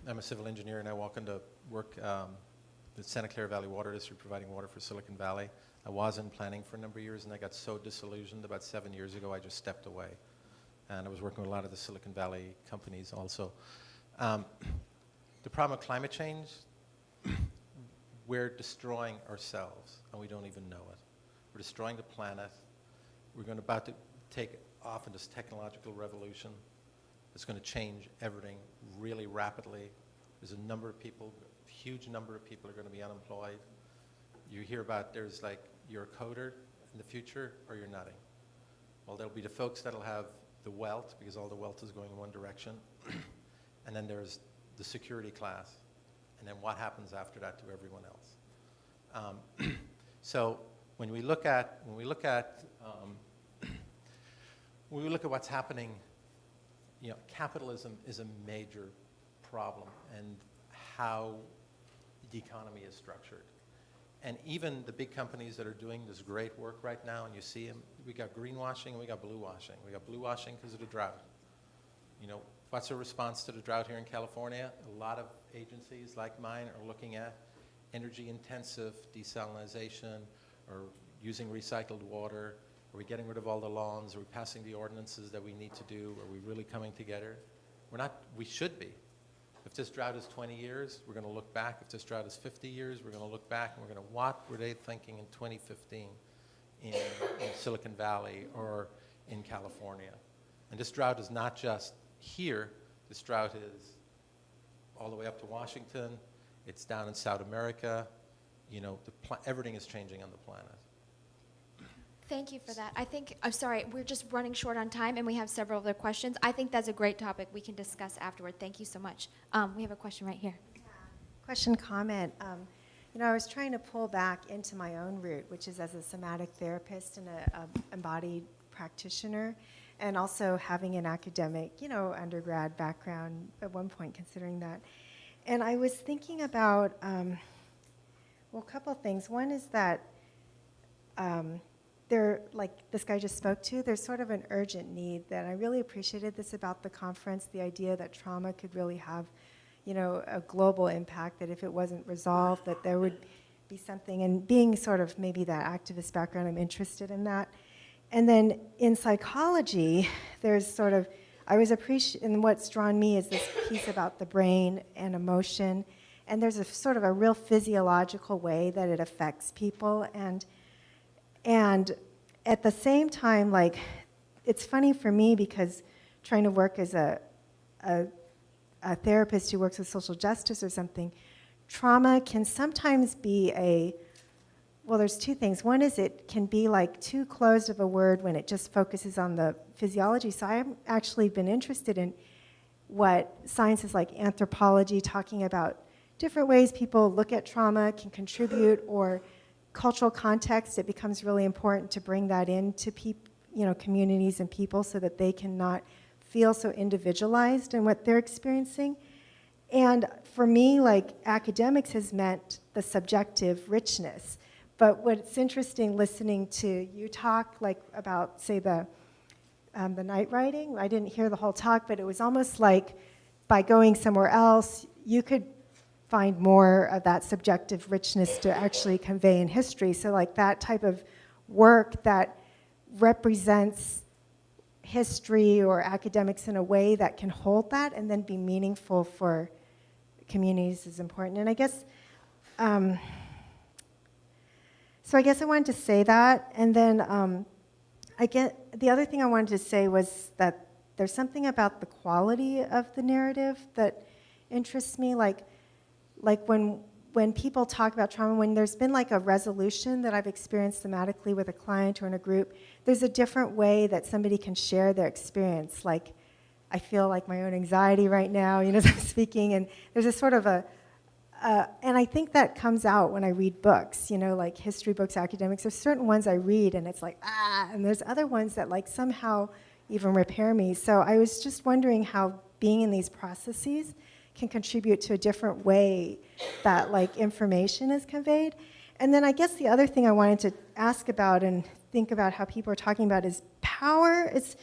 a civil engineer, and I walk into work the Santa Clara Valley Water District, providing water for Silicon Valley. I was in planning for a number of years, and I got so disillusioned about 7 years ago, I just stepped away. And I was working with a lot of the Silicon Valley companies also. The problem with climate change, we're destroying ourselves, and we don't even know it. We're destroying the planet. We're about to take off in this technological revolution. It's going to change everything really rapidly. There's a number of people, a huge number of people are going to be unemployed. You hear about there's like, you're a coder in the future or you're nothing. Well, there'll be the folks that'll have the wealth, because all the wealth is going in one direction. And then there's the security class. And then what happens after that to everyone else? So when we look at what's happening, you know, capitalism is a major problem, and how the economy is structured. And even the big companies that are doing this great work right now, and you see them, we got greenwashing and we got blue washing. We got blue washing because of the drought. You know, what's the response to the drought here in California? A lot of agencies like mine are looking at energy-intensive desalination, or using recycled water. Are we getting rid of all the lawns? Are we passing the ordinances that we need to do? Are we really coming together? We're not. We should be. If this drought is 20 years, we're going to look back. If this drought is 50 years, we're going to look back and we're going to, what were they thinking in 2015 in Silicon Valley or in California? And this drought is not just here. This drought is all the way up to Washington. It's down in South America. You know, everything is changing on the planet. Thank you for that. I'm sorry, we're just running short on time, and we have several other questions. I think that's a great topic we can discuss afterward. Thank you so much. We have a question right here. Question, comment. You know, I was trying to pull back into my own route, which is as a somatic therapist and a embodied practitioner, and also having an academic, you know, undergrad background at one point, considering that. And I was thinking about, well, a couple of things. One is that like this guy just spoke to, there's sort of an urgent need that I really appreciated this about the conference, the idea that trauma could really have, you know, a global impact, that if it wasn't resolved, that there would be something, and being sort of maybe that activist background, I'm interested in that. And then in psychology, there's sort of, I was appreciating, and what's drawn me is this piece about the brain and emotion, and there's a sort of a real physiological way that it affects people, and at the same time, like, it's funny for me because trying to work as a therapist who works with social justice or something, trauma can sometimes be well, there's two things. One is it can be like too closed of a word when it just focuses on the physiology. So I've actually been interested in what sciences like anthropology, talking about different ways people look at trauma, can contribute, or cultural context. It becomes really important to bring that into communities and people, so that they cannot feel so individualized in what they're experiencing. And for me, like, academics has meant the subjective richness. But what's interesting listening to you talk, like, about, say, the night writing, I didn't hear the whole talk, but it was almost like by going somewhere else, you could find more of that subjective richness to actually convey in history. So like that type of work that represents history or academics in a way that can hold that and then be meaningful for communities is important. And I guess, so I guess I wanted to say that. And then the other thing I wanted to say was that there's something about the quality of the narrative that interests me. Like when people talk about trauma, when there's been like a resolution that I've experienced thematically with a client or in a group, there's a different way that somebody can share their experience. Like, I feel like my own anxiety right now, you know, as I'm speaking, and there's a sort of and I think that comes out when I read books, you know, like history books, academics. There's certain ones I read and it's like, and there's other ones that like somehow even repair me. So I was just wondering how being in these processes can contribute to a different way that like information is conveyed. And then I guess the other thing I wanted to ask about and think about how people are talking about is power. It's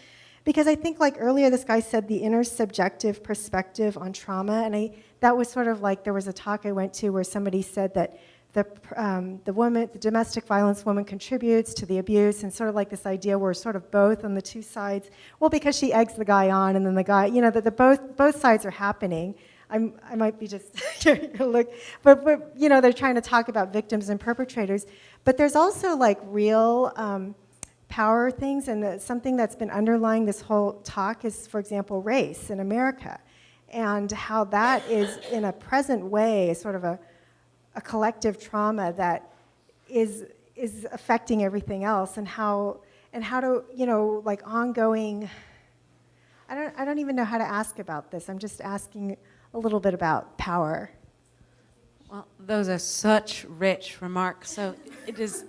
because I think like earlier this guy said the intersubjective perspective on trauma, and that was sort of like there was a talk I went to where somebody said that the domestic violence woman contributes to the abuse, and sort of like this idea where sort of both on the two sides. Well, because she eggs the guy on, and then the guy, you know, that the both sides are happening. I might be just look, but you know, they're trying to talk about victims and perpetrators, but there's also like real power things, and something that's been underlying this whole talk is, for example, race in America, and how that is in a present way sort of a collective trauma that is affecting everything else, and how to, you know, like ongoing. I don't even know how to ask about this. I'm just asking a little bit about power. Well, those are such rich remarks. So it is.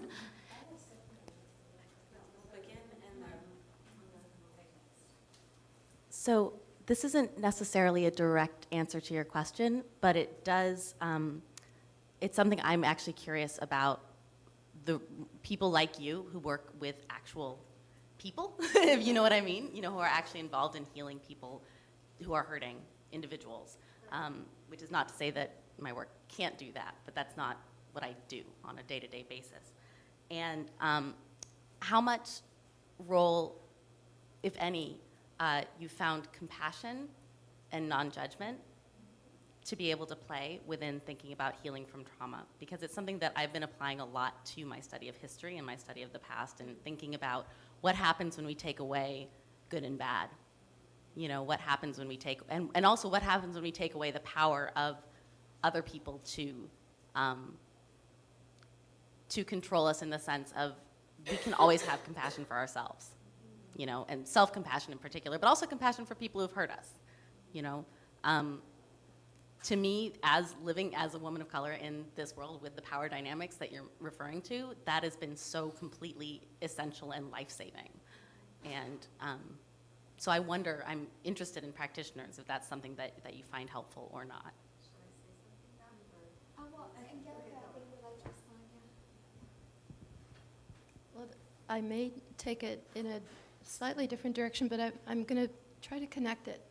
So this isn't necessarily a direct answer to your question, but it does, it's something I'm actually curious about, the people like you who work with actual people, if you know what I mean, you know, who are actually involved in healing people who are hurting individuals, which is not to say that my work can't do that, but that's not what I do on a day-to-day basis. And how much role, if any, you found compassion and non-judgment to be able to play within thinking about healing from trauma, because it's something that I've been applying a lot to my study of history and my study of the past, and thinking about what happens when we take away good and bad. You know, what happens when we take, and also what happens when we take away the power of other people to control us, in the sense of we can always have compassion for ourselves, you know, and self-compassion in particular, but also compassion for people who've hurt us, you know. To me, as living as a woman of color in this world with the power dynamics that you're referring to, that has been so completely essential and life-saving. And so I wonder, I'm interested in practitioners, if that's something that you find helpful or not. Well, Angelika, would you like to respond? Yeah. Well, I may take it in a slightly different direction, but I'm going to try to connect it.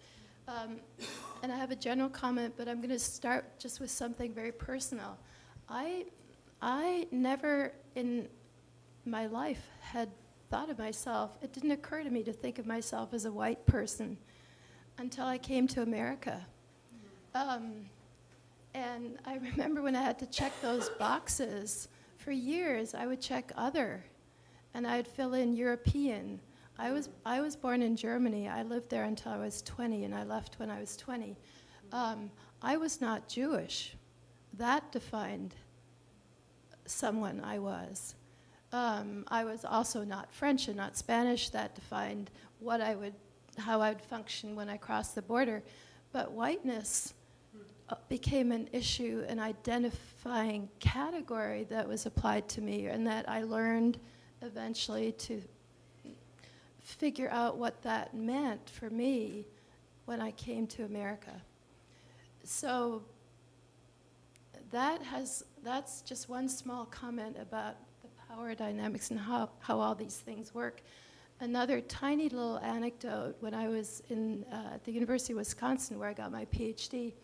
And I have a general comment, but I'm going to start just with something very personal. I never in my life had thought of myself, it didn't occur to me to think of myself as a white person until I came to America. And I remember when I had to check those boxes, for years I would check other, and I'd fill in European. I was born in Germany. I lived there until I was 20, and I left when I was 20. I was not Jewish. That defined someone I was. I was also not French and not Spanish. That defined how I would function when I crossed the border. But whiteness became an issue, an identifying category that was applied to me, and that I learned eventually to figure out what that meant for me when I came to America. So that's just one small comment about the power dynamics and how all these things work. Another tiny little anecdote, when I was at the University of Wisconsin, where I got my PhD,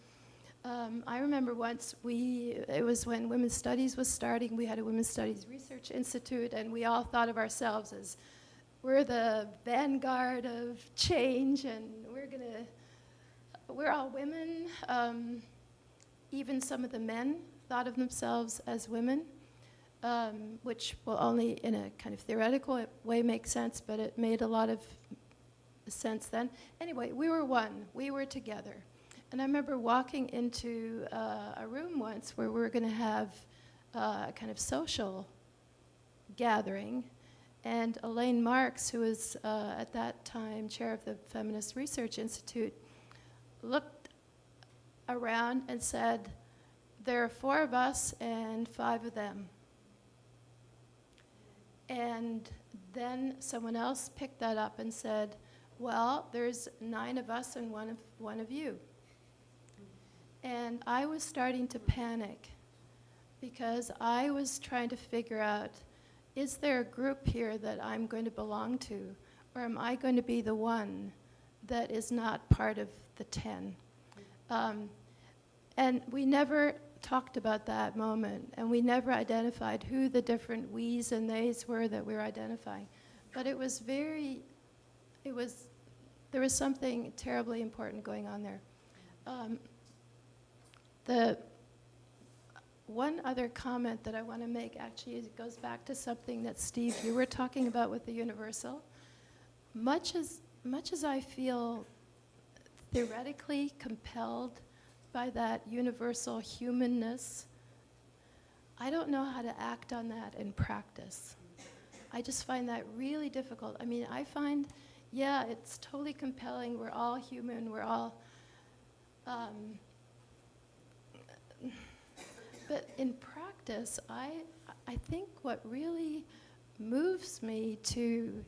I remember once it was when Women's Studies was starting, we had a Women's Studies Research Institute, and we all thought of ourselves as we're the vanguard of change, and we're all women. Even some of the men thought of themselves as women, which will only in a kind of theoretical way make sense, but it made a lot of sense then. Anyway, we were one, we were together. And I remember walking into a room once where we were going to have a kind of social gathering, and Elaine Marks, who was at that time chair of the Feminist Research Institute, looked around and said, "There are 4 of us and 5 of them." And then someone else picked that up and said, well, there's 9 of us and one of you. And I was starting to panic because I was trying to figure out, is there a group here that I'm going to belong to, or am I going to be the one that is not part of the 10? And we never talked about that moment, and we never identified who the different we's and they's were that we were identifying. But it was there was something terribly important going on there. The one other comment that I want to make actually it goes back to something that Steve, you were talking about with the universal. Much as I feel theoretically compelled by that universal humanness, I don't know how to act on that in practice. I just find that really difficult. I mean, I find, yeah, it's totally compelling. We're all human. We're all, but in practice, I think what really moves me to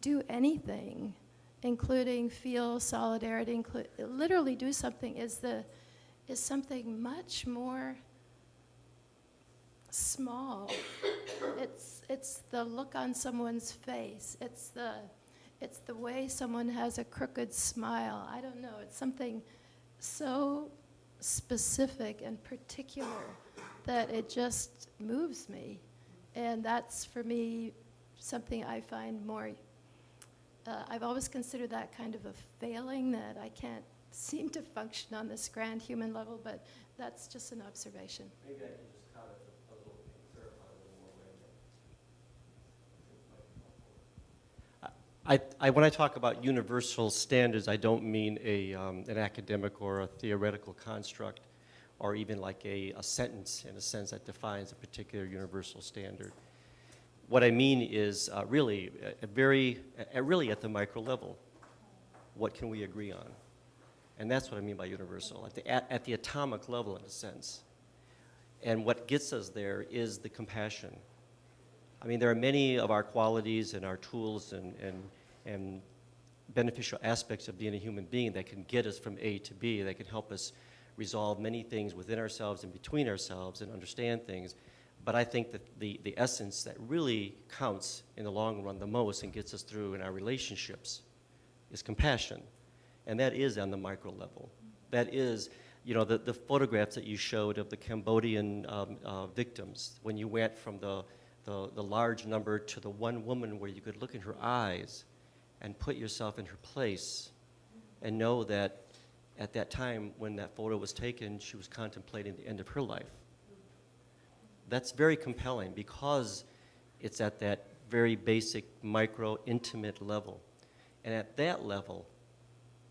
do anything, including feel solidarity, literally do something, is something much more small. It's the look on someone's face. It's the way someone has a crooked smile. I don't know. It's something so specific and particular that it just moves me. And that's, for me, something I find more, I've always considered that kind of a failing, that I can't seem to function on this grand human level, but that's just an observation. Maybe I can just comment a little bit, clarify a little more. When I talk about universal standards, I don't mean an academic or a theoretical construct, or even like a sentence, in a sense, that defines a particular universal standard. What I mean is really at the micro level. What can we agree on? And that's what I mean by universal, at the atomic level, in a sense. And what gets us there is the compassion. I mean, there are many of our qualities and our tools and beneficial aspects of being a human being that can get us from A to B, that can help us resolve many things within ourselves and between ourselves and understand things. But I think that the essence that really counts in the long run the most and gets us through in our relationships is compassion. And that is on the micro level. That is, the photographs that you showed of the Cambodian victims, when you went from the large number to the one woman where you could look in her eyes and put yourself in her place and know that at that time when that photo was taken, she was contemplating the end of her life. That's very compelling because it's at that very basic, micro, intimate level. And at that level,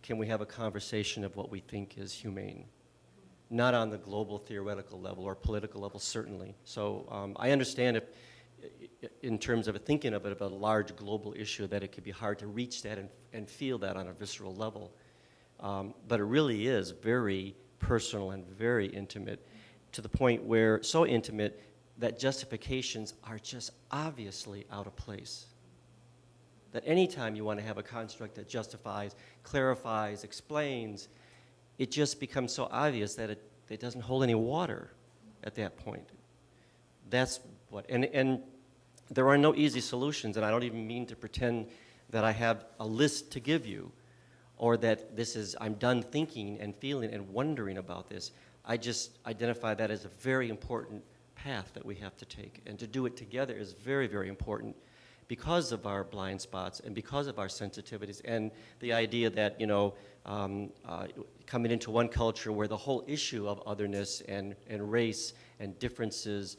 can we have a conversation of what we think is humane? Not on the global theoretical level or political level, certainly. So I understand if, in terms of thinking of it, of a large global issue, that it could be hard to reach that and feel that on a visceral level. But it really is very personal and very intimate, to the point where, so intimate that justifications are just obviously out of place. That anytime you want to have a construct that justifies, clarifies, explains, it just becomes so obvious that it doesn't hold any water at that point. That's what, and there are no easy solutions, and I don't even mean to pretend that I have a list to give you, or that I'm done thinking and feeling and wondering about this. I just identify that as a very important path that we have to take, and to do it together is very, very important because of our blind spots and because of our sensitivities, and the idea that, coming into one culture where the whole issue of otherness and race and differences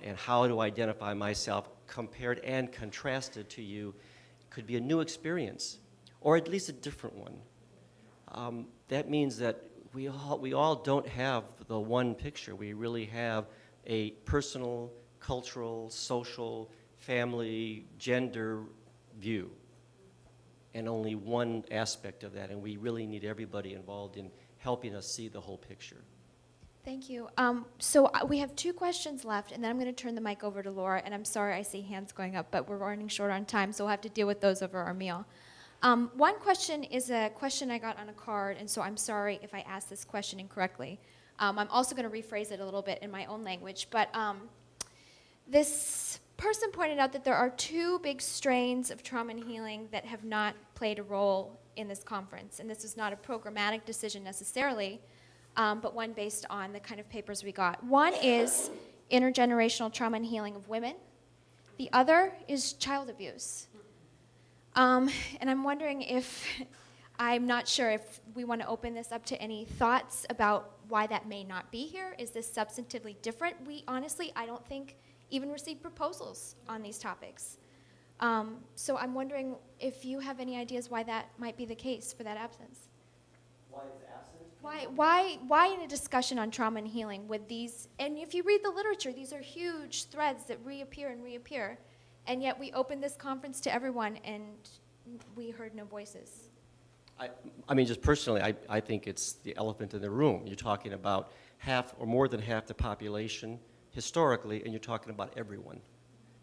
and how to identify myself compared and contrasted to you could be a new experience, or at least a different one. That means that we all don't have the one picture. We really have a personal, cultural, social, family, gender view, and only one aspect of that, and we really need everybody involved in helping us see the whole picture. Thank you. So we have 2 questions left, and then I'm going to turn the mic over to Laura, and I'm sorry I see hands going up, but we're running short on time, so we'll have to deal with those over our meal. One question is a question I got on a card, and so I'm sorry if I asked this question incorrectly. I'm also going to rephrase it a little bit in my own language, but this person pointed out that there are two big strains of trauma and healing that have not played a role in this conference, and this is not a programmatic decision necessarily, but one based on the kind of papers we got. One is intergenerational trauma and healing of women. The other is child abuse. And I'm wondering if, I'm not sure if we want to open this up to any thoughts about why that may not be here. Is this substantively different? We honestly, I don't think, even received proposals on these topics. So I'm wondering if you have any ideas why that might be the case for that absence. Why it's absent? Why in a discussion on trauma and healing with these, and if you read the literature, these are huge threads that reappear and reappear, and yet we opened this conference to everyone and we heard no voices. I mean, just personally, I think it's the elephant in the room. You're talking about half or more than half the population historically, and you're talking about everyone.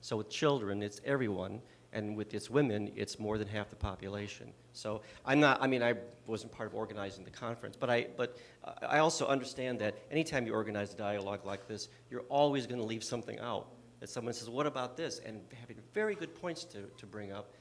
So with children, it's everyone, and with its women, it's more than half the population. So I'm not, I mean, I wasn't part of organizing the conference, but I also understand that anytime you organize a dialogue like this, you're always going to leave something out. That someone says, what about this? And having very good points to bring up,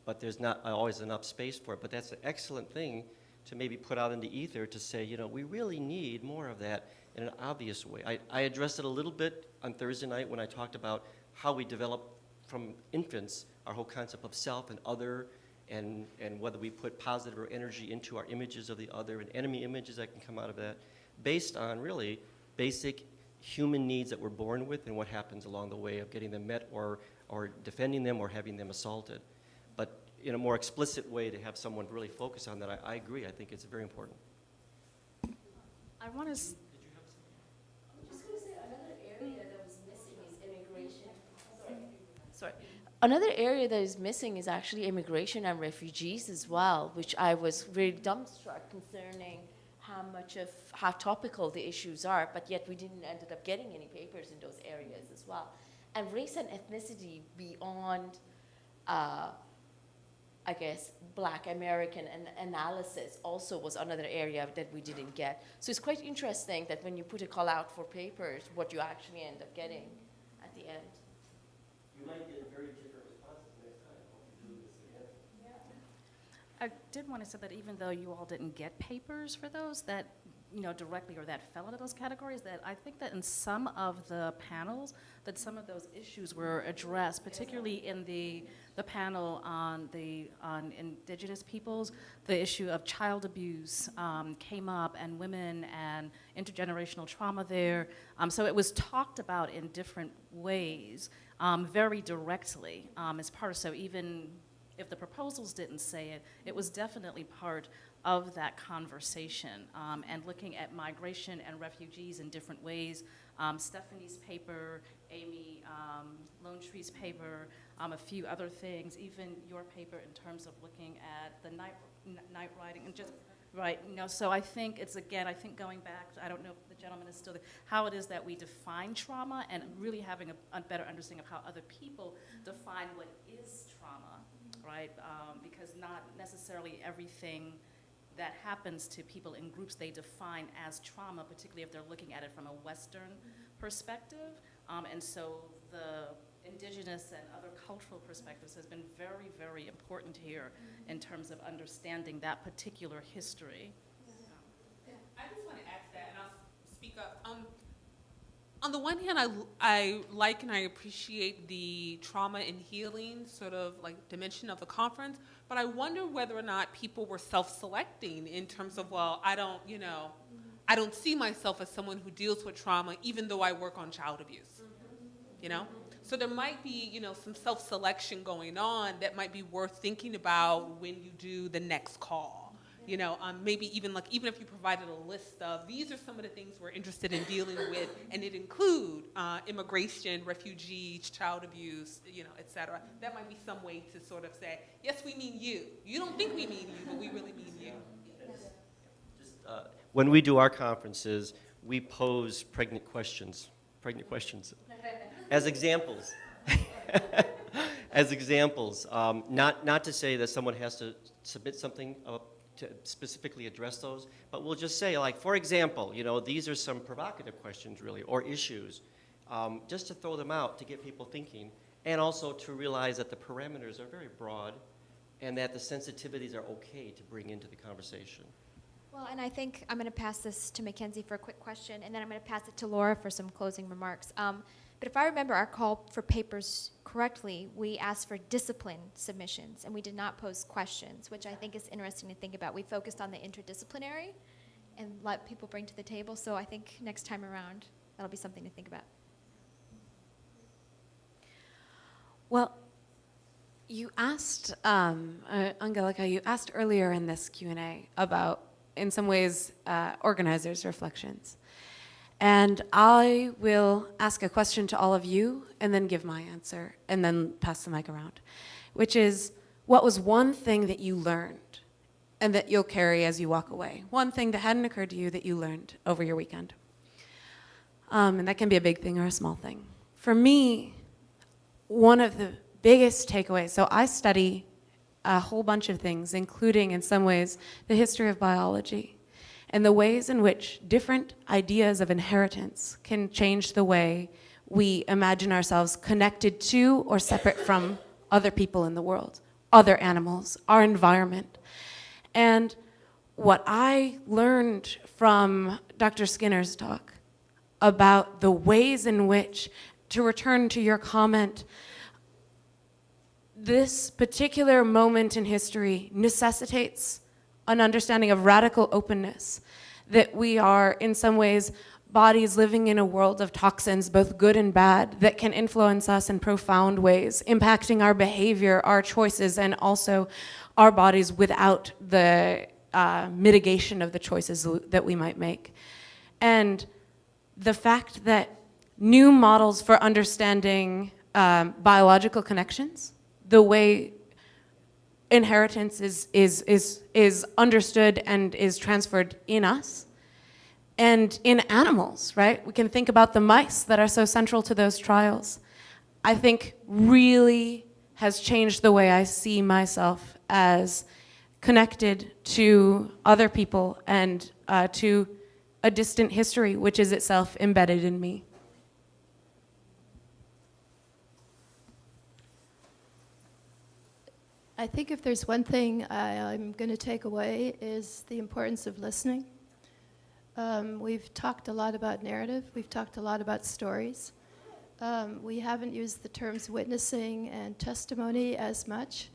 but there's not always enough space for it. But that's an excellent thing to maybe put out in the ether to say, you know, we really need more of that in an obvious way. I addressed it a little bit on Thursday night when I talked about how we develop from infants our whole concept of self and other, and whether we put positive or energy into our images of the other and enemy images that can come out of that, based on really basic human needs that we're born with and what happens along the way of getting them met or defending them or having them assaulted. But in a more explicit way to have someone really focus on that, I agree. I think it's very important. I want to. I'm just going to say another area that was missing is immigration. Sorry. Another area that is missing is actually immigration and refugees as well, which I was very dumbstruck concerning how topical the issues are, but yet we didn't ended up getting any papers in those areas as well. And race and ethnicity beyond, I guess, Black American analysis also was another area that we didn't get. So it's quite interesting that when you put a call out for papers, what you actually end up getting at the end. You might get very different responses next time. I hope you do this again. I did want to say that even though you all didn't get papers for those that, you know, directly or that fell into those categories, that I think that in some of the panels, that some of those issues were addressed, particularly in the panel on indigenous peoples. The issue of child abuse came up, and women and intergenerational trauma there. So it was talked about in different ways, very directly as part of, so even if the proposals didn't say it, it was definitely part of that conversation, and looking at migration and refugees in different ways. Stephanie's paper, Amy Lone Tree's paper, a few other things, even your paper in terms of looking at the night riding and just, right, you know, so I think it's, again, I think going back, I don't know if the gentleman is still there, how it is that we define trauma and really having a better understanding of how other people define what is trauma, right? Because not necessarily everything that happens to people in groups they define as trauma, particularly if they're looking at it from a Western perspective. And so the indigenous and other cultural perspectives has been very, very important here in terms of understanding that particular history. I just want to add to that, and I'll speak up. On the one hand, I like and I appreciate the trauma and healing sort of like dimension of the conference, but I wonder whether or not people were self-selecting in terms of, well, I don't see myself as someone who deals with trauma even though I work on child abuse, you know? So there might be, some self-selection going on that might be worth thinking about when you do the next call. Maybe even if you provided a list of, these are some of the things we're interested in dealing with, and it include immigration, refugees, child abuse, et cetera. That might be some way to sort of say, yes, we mean you. You don't think we mean you, but we really mean you. When we do our conferences, we pose pregnant questions as examples. as examples. Not to say that someone has to submit something to specifically address those, but we'll just say, like, for example, you know, these are some provocative questions, really, or issues, just to throw them out to get people thinking, and also to realize that the parameters are very broad and that the sensitivities are okay to bring into the conversation. Well, and I think I'm going to pass this to Mackenzie for a quick question, and then I'm going to pass it to Laura for some closing remarks. But if I remember our call for papers correctly, we asked for discipline submissions, and we did not pose questions, which I think is interesting to think about. We focused on the interdisciplinary and let people bring to the table, so I think next time around, that'll be something to think about. Well, you asked, Angelika, you asked earlier in this Q&A about, in some ways, organizers' reflections. And I will ask a question to all of you and then give my answer and then pass the mic around, which is, what was one thing that you learned and that you'll carry as you walk away? One thing that hadn't occurred to you that you learned over your weekend. And that can be a big thing or a small thing. For me, one of the biggest takeaways, so I study a whole bunch of things, including in some ways the history of biology and the ways in which different ideas of inheritance can change the way we imagine ourselves connected to or separate from other people in the world, other animals, our environment. And what I learned from Dr. Skinner's talk about the ways in which, to return to your comment, this particular moment in history necessitates an understanding of radical openness, that we are, in some ways, bodies living in a world of toxins, both good and bad, that can influence us in profound ways, impacting our behavior, our choices, and also our bodies without the mitigation of the choices that we might make. And the fact that new models for understanding biological connections, the way inheritance is understood and is transferred in us and in animals, right? We can think about the mice that are so central to those trials. I think really has changed the way I see myself as connected to other people and to a distant history, which is itself embedded in me. I think if there's one thing I'm going to take away is the importance of listening. We've talked a lot about narrative. We've talked a lot about stories. We haven't used the terms witnessing and testimony as much.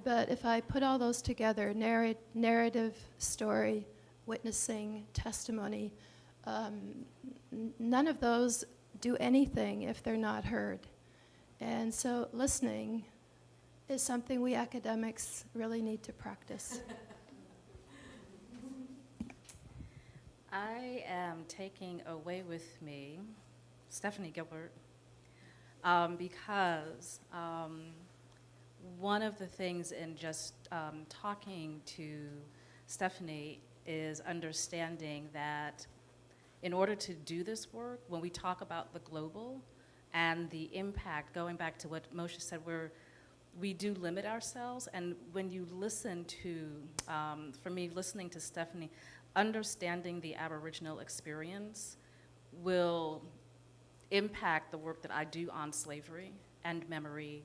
But if I put all those together, narrative, story, witnessing, testimony, none of those do anything if they're not heard. And so listening is something we academics really need to practice. I am taking away with me Stephanie Gilbert because one of the things in just talking to Stephanie is understanding that in order to do this work, when we talk about the global and the impact, going back to what Moshe said, we do limit ourselves, and when you listen to, for me, listening to Stephanie, understanding the Aboriginal experience will impact the work that I do on slavery and memory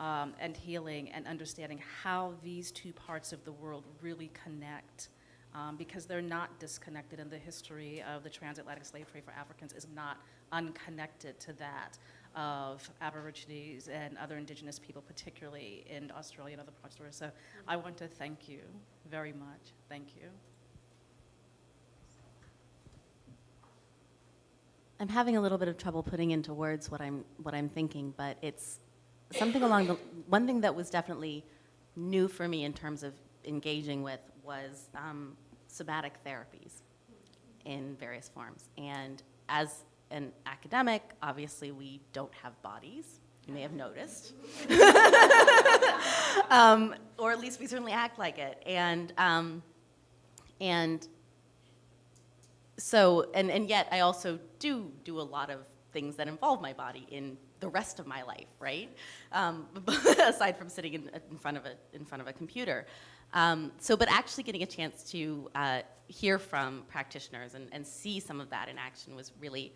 and healing and understanding how these two parts of the world really connect, because they're not disconnected, and the history of the transatlantic slave trade for Africans is not unconnected to that of Aborigines and other indigenous people, particularly in Australia and other parts of the world. So I want to thank you very much. Thank you. I'm having a little bit of trouble putting into words what I'm thinking, but it's something along the, one thing that was definitely new for me in terms of engaging with was somatic therapies in various forms. And as an academic, obviously we don't have bodies, you may have noticed. Or at least we certainly act like it. And so, and yet I also do a lot of things that involve my body in the the rest of my life, right? Aside from sitting in front of a computer. But actually getting a chance to hear from practitioners and see some of that in action was really,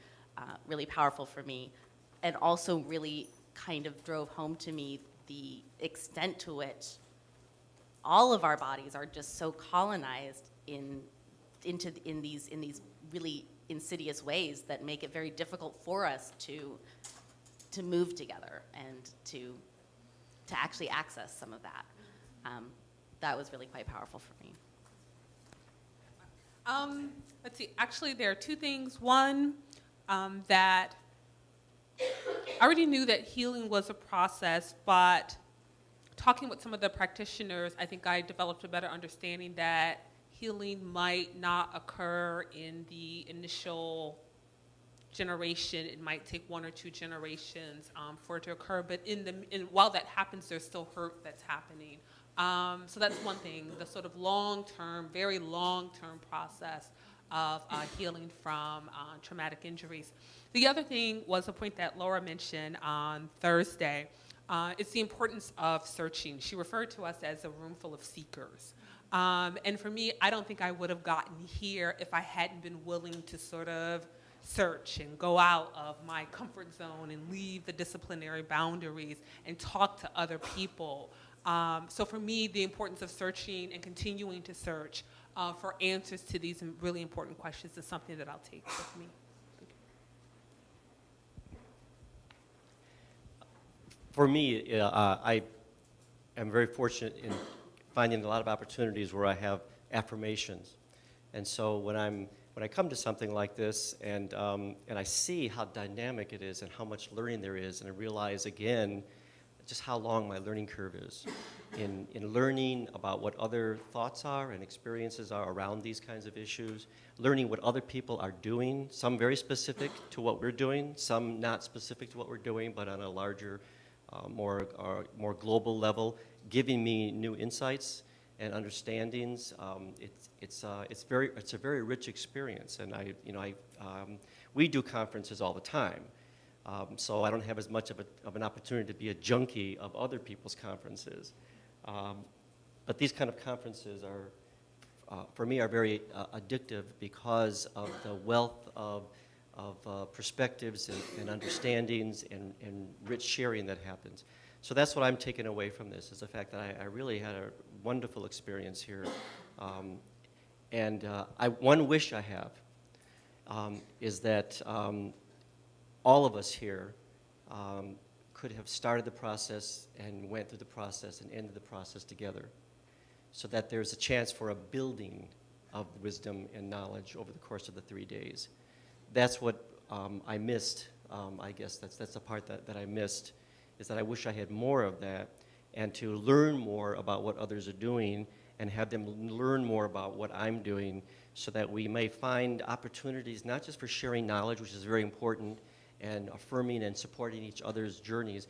really powerful for me, and also really kind of drove home to me the extent to which all of our bodies are just so colonized in these really insidious ways that make it very difficult for us to move together and to actually access some of that. That was really quite powerful for me. Let's see. Actually, there are two things. One, that I already knew that healing was a process, but talking with some of the practitioners, I think I developed a better understanding that healing might not occur in the initial generation. It might take 1 or 2 generations for it to occur, but while that happens, there's still hurt that's happening. So that's one thing, the sort of long-term, very long-term process of healing from traumatic injuries. The other thing was a point that Laura mentioned on Thursday. It's the importance of searching. She referred to us as a room full of seekers. And for me, I don't think I would have gotten here if I hadn't been willing to sort of search and go out of my comfort zone and leave the disciplinary boundaries and talk to other people. So for me, the importance of searching and continuing to search for answers to these really important questions is something that I'll take with me. For me, I am very fortunate in finding a lot of opportunities where I have affirmations. And so when I come to something like this and I see how dynamic it is and how much learning there is, and I realize again just how long my learning curve is in learning about what other thoughts are and experiences are around these kinds of issues, learning what other people are doing, some very specific to what we're doing, some not specific to what we're doing, but on a larger, more global level, giving me new insights and understandings. It's a very rich experience, and we do conferences all the time. So I don't have as much of an opportunity to be a junkie of other people's conferences. But these kind of conferences are, for me, are very addictive because of the wealth of perspectives and understandings and rich sharing that happens. So that's what I'm taking away from this, is the fact that I really had a wonderful experience here. One wish I have is that all of us here could have started the process and went through the process and ended the process together, so that there's a chance for a building of wisdom and knowledge over the course of the 3 days. That's what I missed. I guess that's the part that I missed, is that I wish I had more of that, and to learn more about what others are doing and have them learn more about what I'm doing, so that we may find opportunities not just for sharing knowledge, which is very important, and affirming and supporting each other's journeys,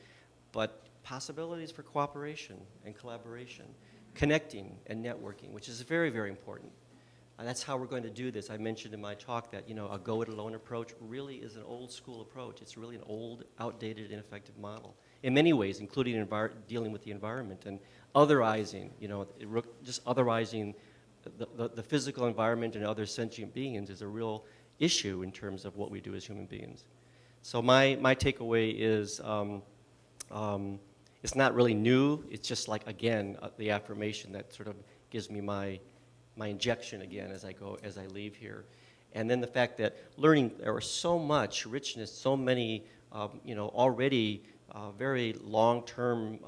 but possibilities for cooperation and collaboration, connecting and networking, which is very, very important. And that's how we're going to do this. I mentioned in my talk that a go-it-alone approach really is an old school approach. It's really an old, outdated, ineffective model in many ways, including dealing with the environment and otherizing, just otherizing the physical environment and other sentient beings is a real issue in terms of what we do as human beings. So my takeaway is it's not really new. It's just like, again, the affirmation that sort of gives me my injection again as I leave here. And then the fact that learning, there was so much richness, so many, already very long-term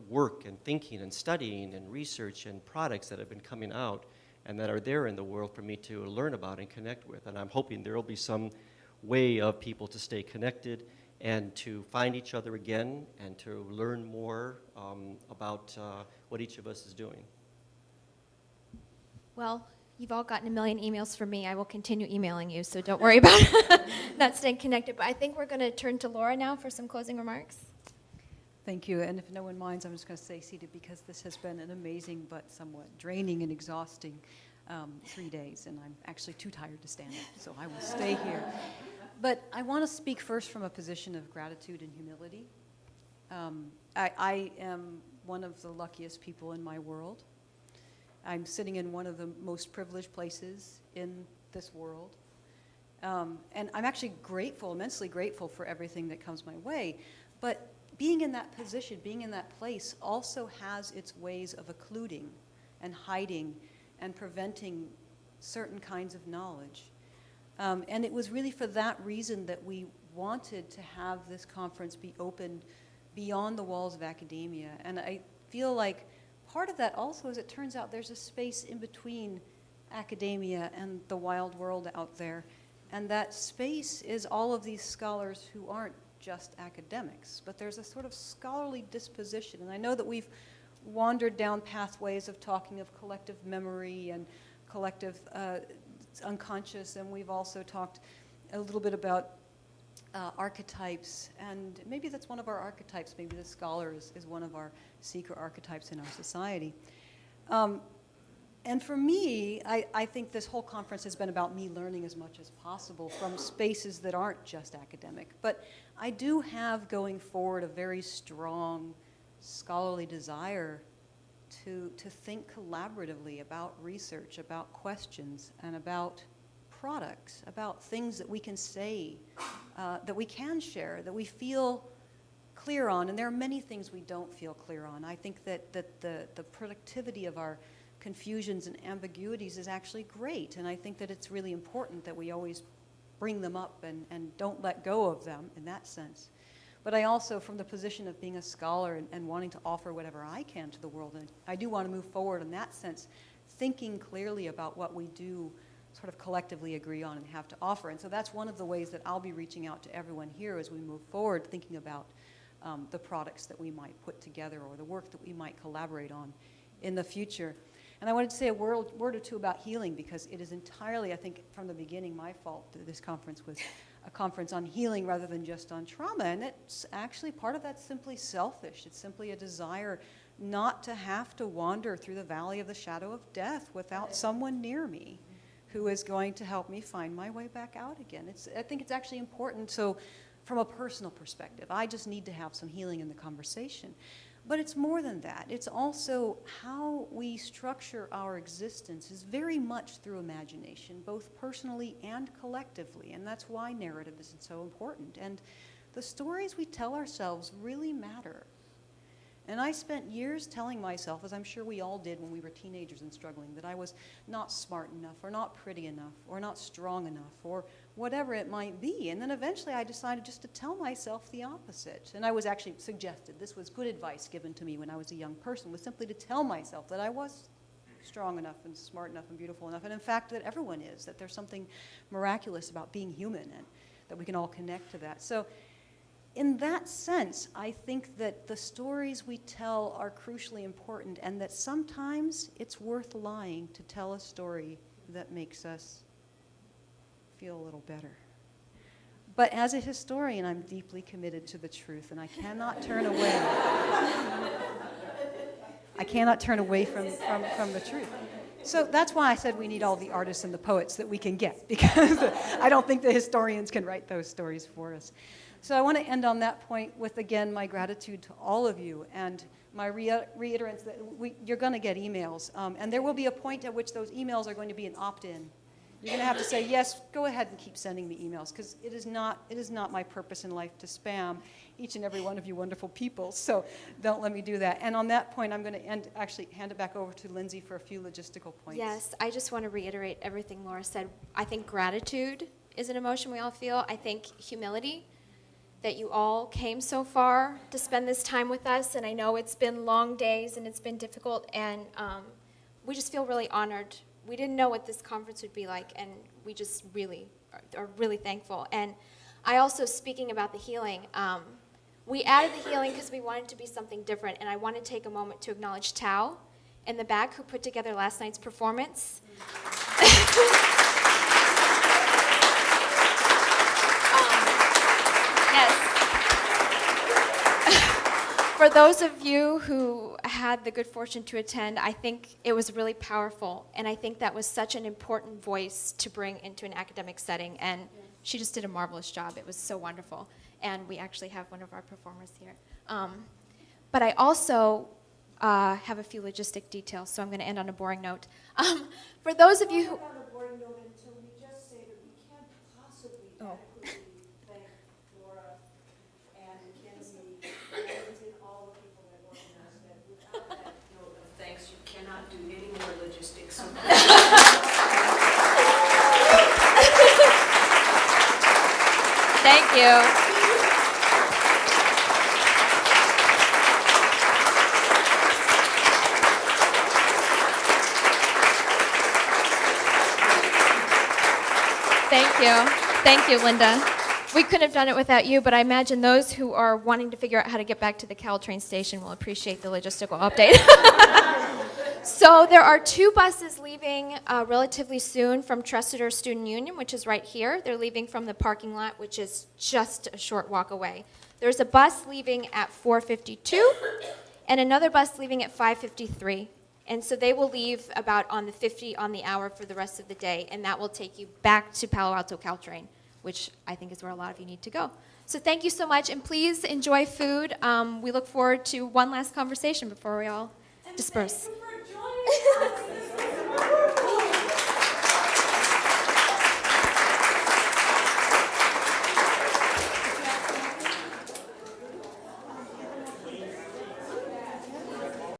work and thinking and studying and research and products that have been coming out and that are there in the world for me to learn about and connect with. And I'm hoping there will be some way of people to stay connected and to find each other again and to learn more about what each of us is doing. Well, you've all gotten a million emails from me. I will continue emailing you, so don't worry about not staying connected. But I think we're going to turn to Laura now for some closing remarks. Thank you. And if no one minds, I'm just going to stay seated because this has been an amazing but somewhat draining and exhausting 3 days, and I'm actually too tired to stand up, so I will stay here. But I want to speak first from a position of gratitude and humility. I am one of the luckiest people in my world. I'm sitting in one of the most privileged places in this world. And I'm actually grateful, immensely grateful for everything that comes my way. But being in that position, being in that place also has its ways of occluding and hiding and preventing certain kinds of knowledge. And it was really for that reason that we wanted to have this conference be opened beyond the walls of academia. And I feel like part of that also is it turns out there's a space in between academia and the wild world out there. And that space is all of these scholars who aren't just academics, but there's a sort of scholarly disposition. And I know that we've wandered down pathways of talking of collective memory and collective unconscious, and we've also talked a little bit about archetypes, and maybe that's one of our archetypes. Maybe the scholar is one of our secret archetypes in our society. And for me, I think this whole conference has been about me learning as much as possible from spaces that aren't just academic. But I do have going forward a very strong scholarly desire to think collaboratively about research, about questions, and about products, about things that we can say, that we can share, that we feel clear on. And there are many things we don't feel clear on. I think that the productivity of our confusions and ambiguities is actually great, and I think that it's really important that we always bring them up and don't let go of them in that sense. But I also, from the position of being a scholar and wanting to offer whatever I can to the world, and I do want to move forward in that sense, thinking clearly about what we do sort of collectively agree on and have to offer. And so that's one of the ways that I'll be reaching out to everyone here as we move forward, thinking about the products that we might put together or the work that we might collaborate on in the future. And I wanted to say a word or two about healing, because it is entirely, I think, from the beginning, my fault that this conference was a conference on healing rather than just on trauma. And it's actually, part of that's simply selfish. It's simply a desire not to have to wander through the valley of the shadow of death without someone near me who is going to help me find my way back out again. I think it's actually important. So from a personal perspective, I just need to have some healing in the conversation. But it's more than that. It's also how we structure our existence is very much through imagination, both personally and collectively. And that's why narrative is so important. And the stories we tell ourselves really matter. And I spent years telling myself, as I'm sure we all did when we were teenagers and struggling, that I was not smart enough or not pretty enough or not strong enough or whatever it might be. And then eventually I decided just to tell myself the opposite. And I was actually suggested, this was good advice given to me when I was a young person, was simply to tell myself that I was strong enough and smart enough and beautiful enough. And in fact, that everyone is, that there's something miraculous about being human and that we can all connect to that. So in that sense, I think that the stories we tell are crucially important, and that sometimes it's worth lying to tell a story that makes us feel a little better. But as a historian, I'm deeply committed to the truth, and I cannot turn away. I cannot turn away from the truth. So that's why I said we need all the artists and the poets that we can get, because I don't think the historians can write those stories for us. So I want to end on that point with, again, my gratitude to all of you and my reiterance that you're going to get emails. And there will be a point at which those emails are going to be an opt-in. You're going to have to say, yes, go ahead and keep sending me emails, because it is not my purpose in life to spam each and every one of you wonderful people. So don't let me do that. And on that point, I'm going to actually hand it back over to Lindsay for a few logistical points. Yes, I just want to reiterate everything Laura said. I think gratitude is an emotion we all feel. I think humility, that you all came so far to spend this time with us. And I know it's been long days and it's been difficult. And we just feel really honored. We didn't know what this conference would be like, and we just really are really thankful. And I also, speaking about the healing, we added the healing because we wanted it to be something different. And I want to take a moment to acknowledge Tao in the back, who put together last night's performance. Yes. For those of you who had the good fortune to attend, I think it was really powerful, and I think that was such an important voice to bring into an academic setting, and she just did a marvelous job. It was so wonderful, and we actually have one of our performers here. But I also have a few logistic details, so I'm going to end on a boring note. For those of you who... Oh. Thanks, you cannot do any more logistics. Thank you. Thank you. Thank you, Linda. We couldn't have done it without you, but I imagine those who are wanting to figure out how to get back to the Caltrain station will appreciate the logistical update. So there are 2 buses leaving relatively soon from Tressiter Student Union, which is right here. They're leaving from the parking lot, which is just a short walk away. There's a bus leaving at 4:52 and another bus leaving at 5:53. And so they will leave about on the 50 on the hour for the rest of the day, and that will take you back to Palo Alto Caltrain, which I think is where a lot of you need to go. So thank you so much, and please enjoy food. We look forward to one last conversation before we all disperse. Thank you for joining us.